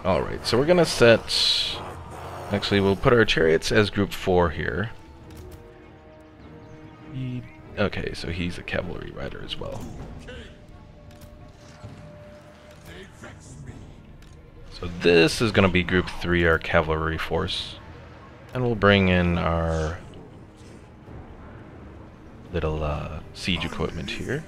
Alright, so we're gonna set... actually, we'll put our chariots as group 4 here. Okay, so he's a cavalry rider as well. So this is gonna be group 3, our cavalry force. And we'll bring in our little siege equipment here.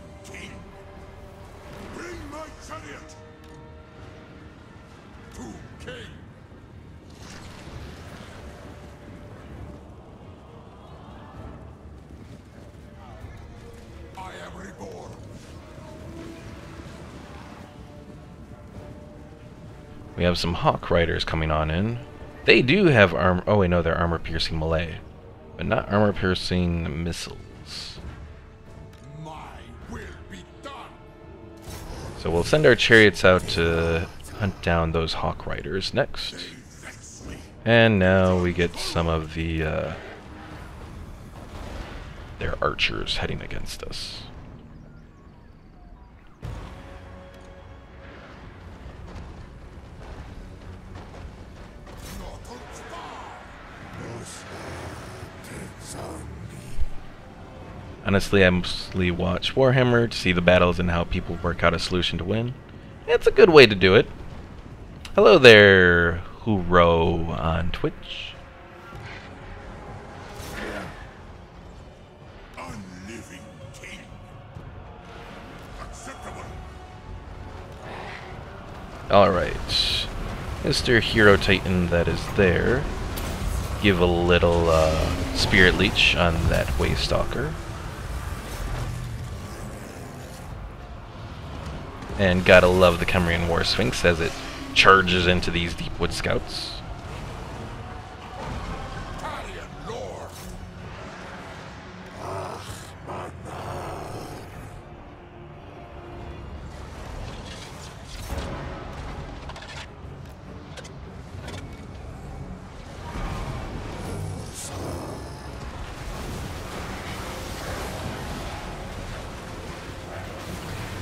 We have some Hawk Riders coming on in. They do have armor... oh wait, no, they're armor-piercing melee. But not armor-piercing missiles. My will be done. So we'll send our chariots out to hunt down those Hawk Riders next. And now we get some of the... their archers heading against us. Honestly, I mostly watch Warhammer to see the battles and how people work out a solution to win. It's a good way to do it. Hello there, Huro on Twitch. Unliving king. Acceptable. Alright. Mr. Hero Titan that is there. Give a little Spirit Leech on that Waystalker. And gotta love the Kemrian War Sphinx as it charges into these Deepwood Scouts.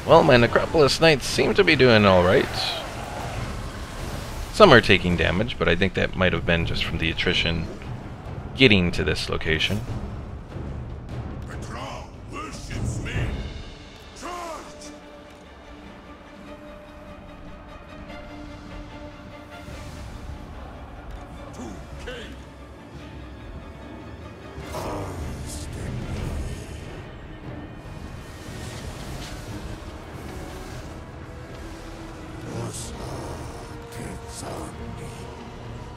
Well, my Necropolis Knights seem to be doing alright. Some are taking damage, but I think that might have been just from the attrition getting to this location. Worships me. Charge! To king.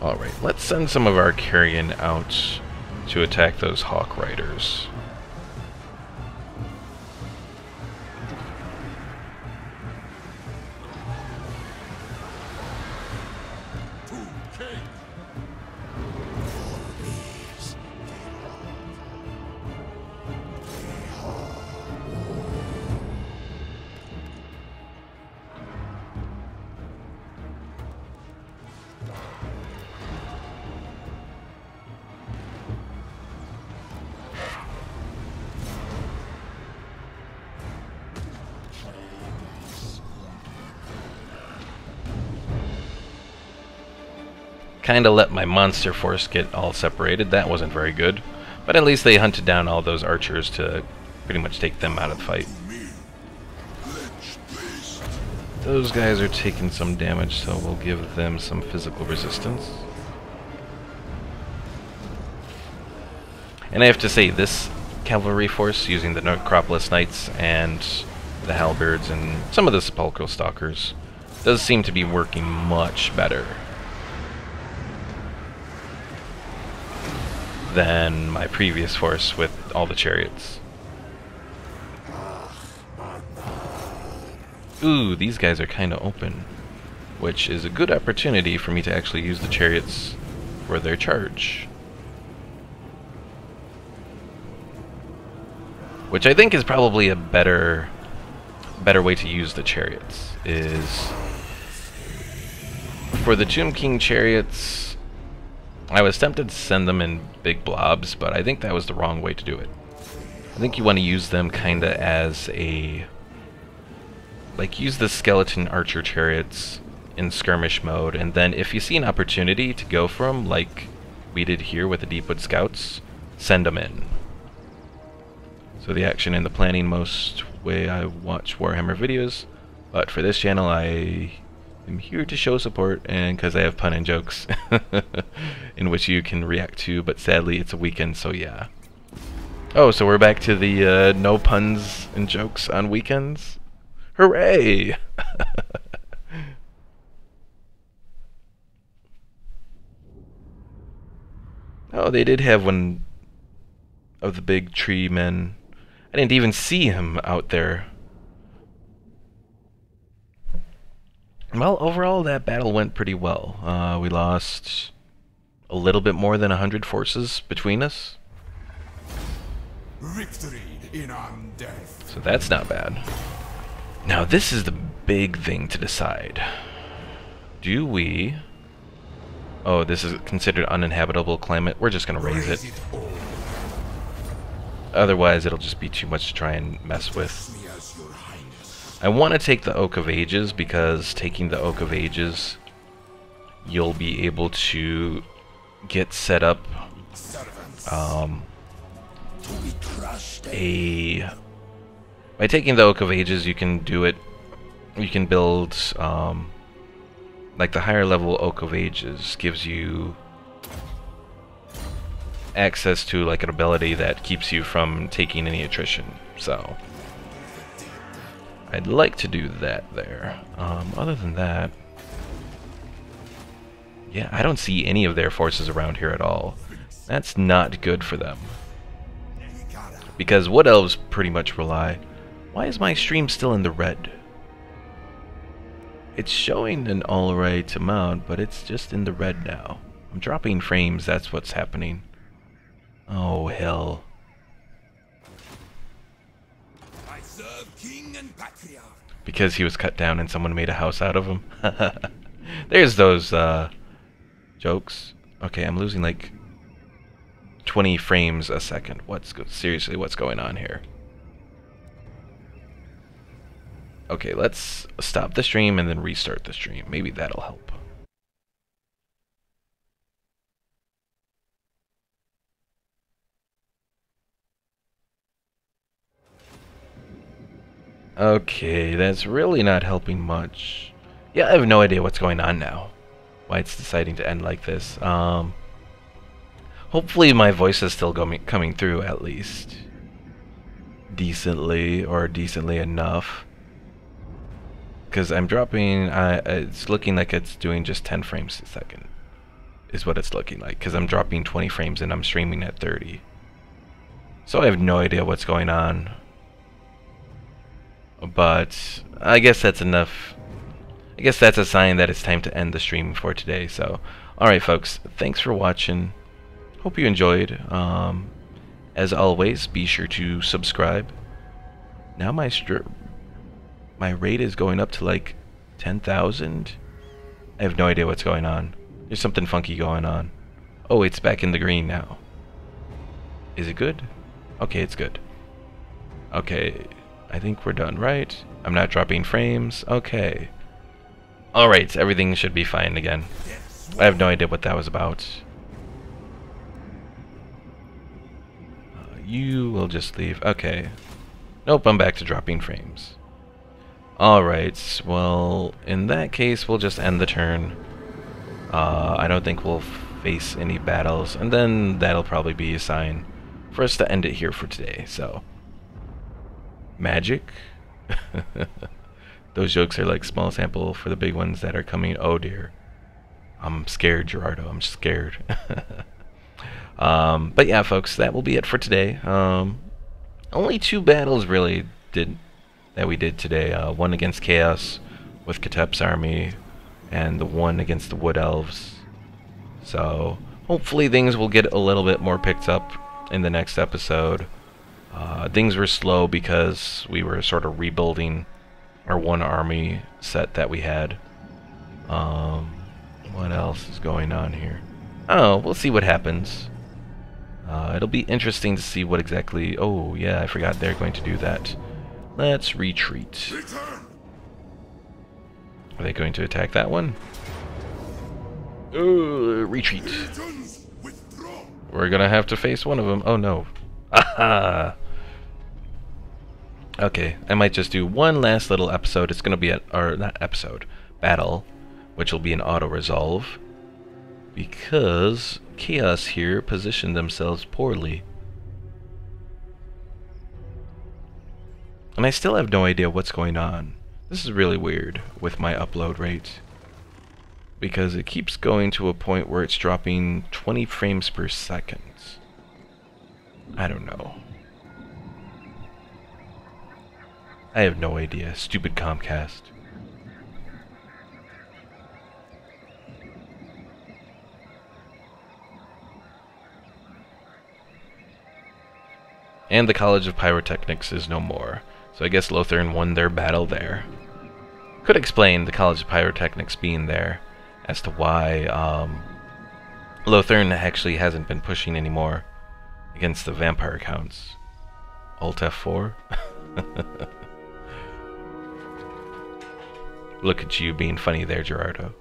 Alright, let's send some of our carrion out to attack those Hawk Riders. Kinda let my monster force get all separated. That wasn't very good. But at least they hunted down all those archers to pretty much take them out of the fight. Those guys are taking some damage, so we'll give them some physical resistance. And I have to say, this cavalry force, using the Necropolis Knights and the Halberds and some of the Sepulchral Stalkers, does seem to be working much better than my previous force with all the chariots. Ooh, these guys are kind of open, which is a good opportunity for me to actually use the chariots for their charge. which I think is probably a better way to use the chariots, is for the Tomb King chariots. I was tempted to send them in big blobs, but I think that was the wrong way to do it. I think you want to use them kinda as a, like, use the skeleton archer chariots in skirmish mode, and then if you see an opportunity to go for them, like we did here with the Deepwood Scouts, send them in. So the action and the planning most way I watch Warhammer videos, but for this channel I am here to show support, and because I have pun and jokes in which you can react to, but sadly it's a weekend, so yeah. Oh, so we're back to the no puns and jokes on weekends? Hooray! Oh, they did have one of the big tree men. I didn't even see him out there. Well, overall, that battle went pretty well. We lost a little bit more than 100 forces between us. Victory in undeath. So that's not bad. Now, this is the big thing to decide. Do we... Oh, this is considered uninhabitable climate. We're just going to raise it. Otherwise, it'll just be too much to try and mess with. I want to take the Oak of Ages, because taking the Oak of Ages, you'll be able to get set up by taking the Oak of Ages, you can do it. You can build like the higher level Oak of Ages gives you access to like an ability that keeps you from taking any attrition. So I'd like to do that there. Other than that, yeah, I don't see any of their forces around here at all. That's not good for them, because Wood Elves pretty much rely... Why is my stream still in the red? It's showing an alright amount, but it's just in the red now. I'm dropping frames, that's what's happening. Oh, hell. I serve king and patriarch. Because he was cut down and someone made a house out of him. There's those jokes. Okay, I'm losing like 20 frames a second. Seriously, what's going on here? Okay, let's stop the stream and then restart the stream. Maybe that'll help. Okay, that's really not helping much. Yeah, I have no idea what's going on now. Why it's deciding to end like this. Hopefully my voice is still coming through at least decently, or decently enough. Because I'm dropping, it's looking like it's doing just 10 frames a second, is what it's looking like, because I'm dropping 20 frames and I'm streaming at 30. So I have no idea what's going on. But I guess that's enough. I guess that's a sign that it's time to end the stream for today. So, alright folks, thanks for watching. Hope you enjoyed. As always, be sure to subscribe. Now my rate is going up to like 10,000. I have no idea what's going on. There's something funky going on. Oh, it's back in the green now. Is it good? Okay, it's good. Okay, I think we're done, right? I'm not dropping frames. Okay. Alright, everything should be fine again. I have no idea what that was about. You will just leave. Okay. Nope, I'm back to dropping frames. Alright, well, in that case, we'll just end the turn. I don't think we'll face any battles, and then that'll probably be a sign for us to end it here for today, so. Magic? Those jokes are like small sample for the big ones that are coming. Oh dear. I'm scared, Gerardo, I'm scared. But yeah, folks, that will be it for today. Only 2 battles really that we did today. One against Chaos with Katep's army, and the one against the Wood Elves. So hopefully things will get a little bit more picked up in the next episode. Things were slow because we were sort of rebuilding our one army set that we had. What else is going on here? Oh, we'll see what happens. It'll be interesting to see what exactly... Oh, yeah, I forgot they're going to do that. Let's retreat. Are they going to attack that one? Retreat. We're gonna have to face one of them. Oh, no. Aha! Okay, I might just do one last little episode. It's gonna be not episode, battle, which will be an auto-resolve. Because Chaos here positioned themselves poorly. And I still have no idea what's going on. This is really weird with my upload rate. Because it keeps going to a point where it's dropping 20 frames per second. I don't know. I have no idea. Stupid Comcast. And the College of Pyrotechnics is no more. So I guess Lothern won their battle there. Could explain the College of Pyrotechnics being there as to why Lothern actually hasn't been pushing anymore against the vampire counts. Alt F4. Look at you being funny there, Gerardo.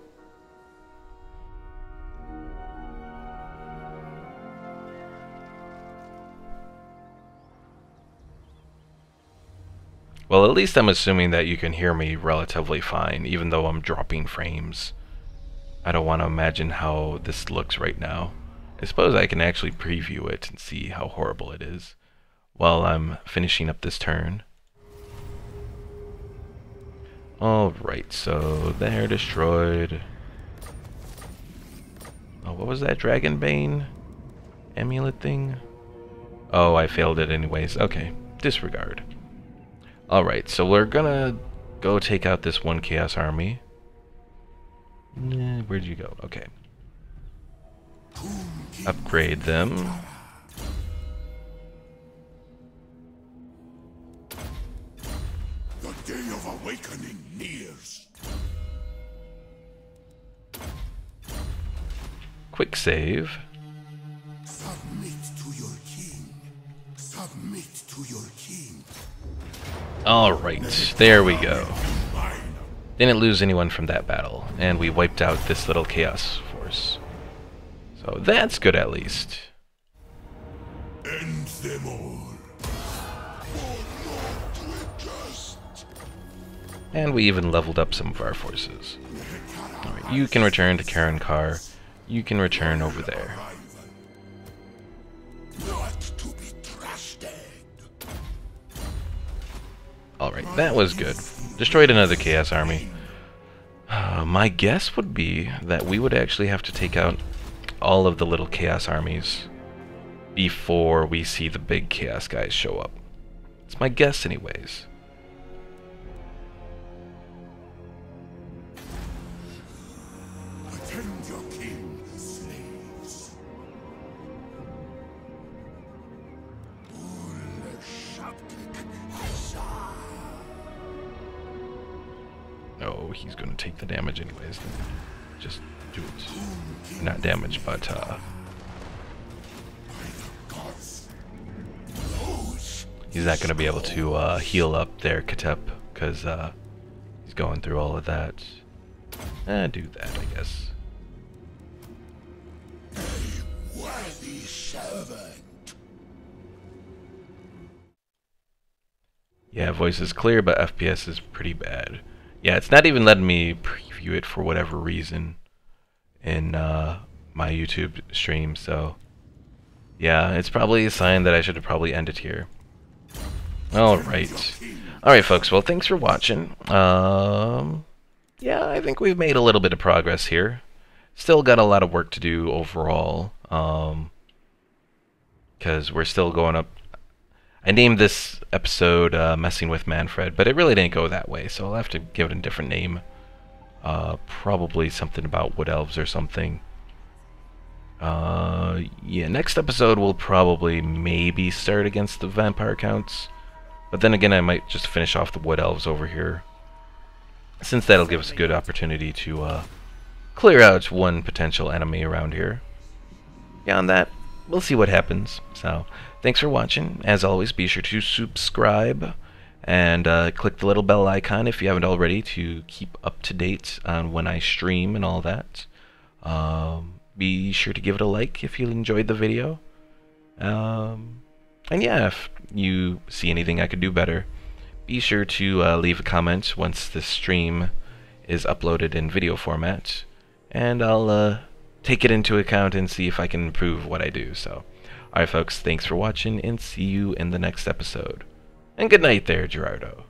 Well, at least I'm assuming that you can hear me relatively fine, even though I'm dropping frames. I don't want to imagine how this looks right now. I suppose I can actually preview it and see how horrible it is while I'm finishing up this turn. Alright, so they're destroyed. Oh, what was that Dragonbane amulet thing? Oh, I failed it anyways. Okay, disregard. Alright, so we're gonna go take out this one Chaos Army. Where'd you go? Okay. Upgrade them. The day of awakening nears. Quick save. Submit to your king. Submit to your king. Alright, there we go. Didn't lose anyone from that battle, and we wiped out this little Chaos force. So that's good at least. End them all. And we even leveled up some of our forces. Alright, you can return to Karankar. You can return over there. Not to be trusted. Alright, that was good. Destroyed another Chaos Army. My guess would be that we would actually have to take out all of the little Chaos Armies before we see the big Chaos guys show up. It's my guess anyways. Attend your king, slaves. Oh, he's gonna take the damage anyways. Just do it. Not damage, but he's not gonna be able to heal up there, Katep, because he's going through all of that. Do that, I guess. Worthy servant. Yeah, voice is clear, but FPS is pretty bad. Yeah, it's not even letting me preview it for whatever reason in my YouTube stream, so yeah, it's probably a sign that I should have probably ended here. Alright. Alright, folks, well, thanks for watching. Yeah, I think we've made a little bit of progress here. Still got a lot of work to do overall, because we're still going up. I named this episode Messing with Mannfred, but it really didn't go that way, so I'll have to give it a different name. Probably something about Wood Elves or something. Yeah, next episode we'll probably maybe start against the vampire counts. But then again, I might just finish off the wood elves over here, since that'll give us a good opportunity to clear out one potential enemy around here. Beyond that, we'll see what happens. So, thanks for watching. As always, be sure to subscribe and click the little bell icon if you haven't already to keep up to date on when I stream and all that. Be sure to give it a like if you enjoyed the video. And yeah, if you see anything I could do better, be sure to leave a comment once this stream is uploaded in video format, and I'll take it into account and see if I can improve what I do. So, alright folks, thanks for watching, and see you in the next episode. And good night there, Gerardo.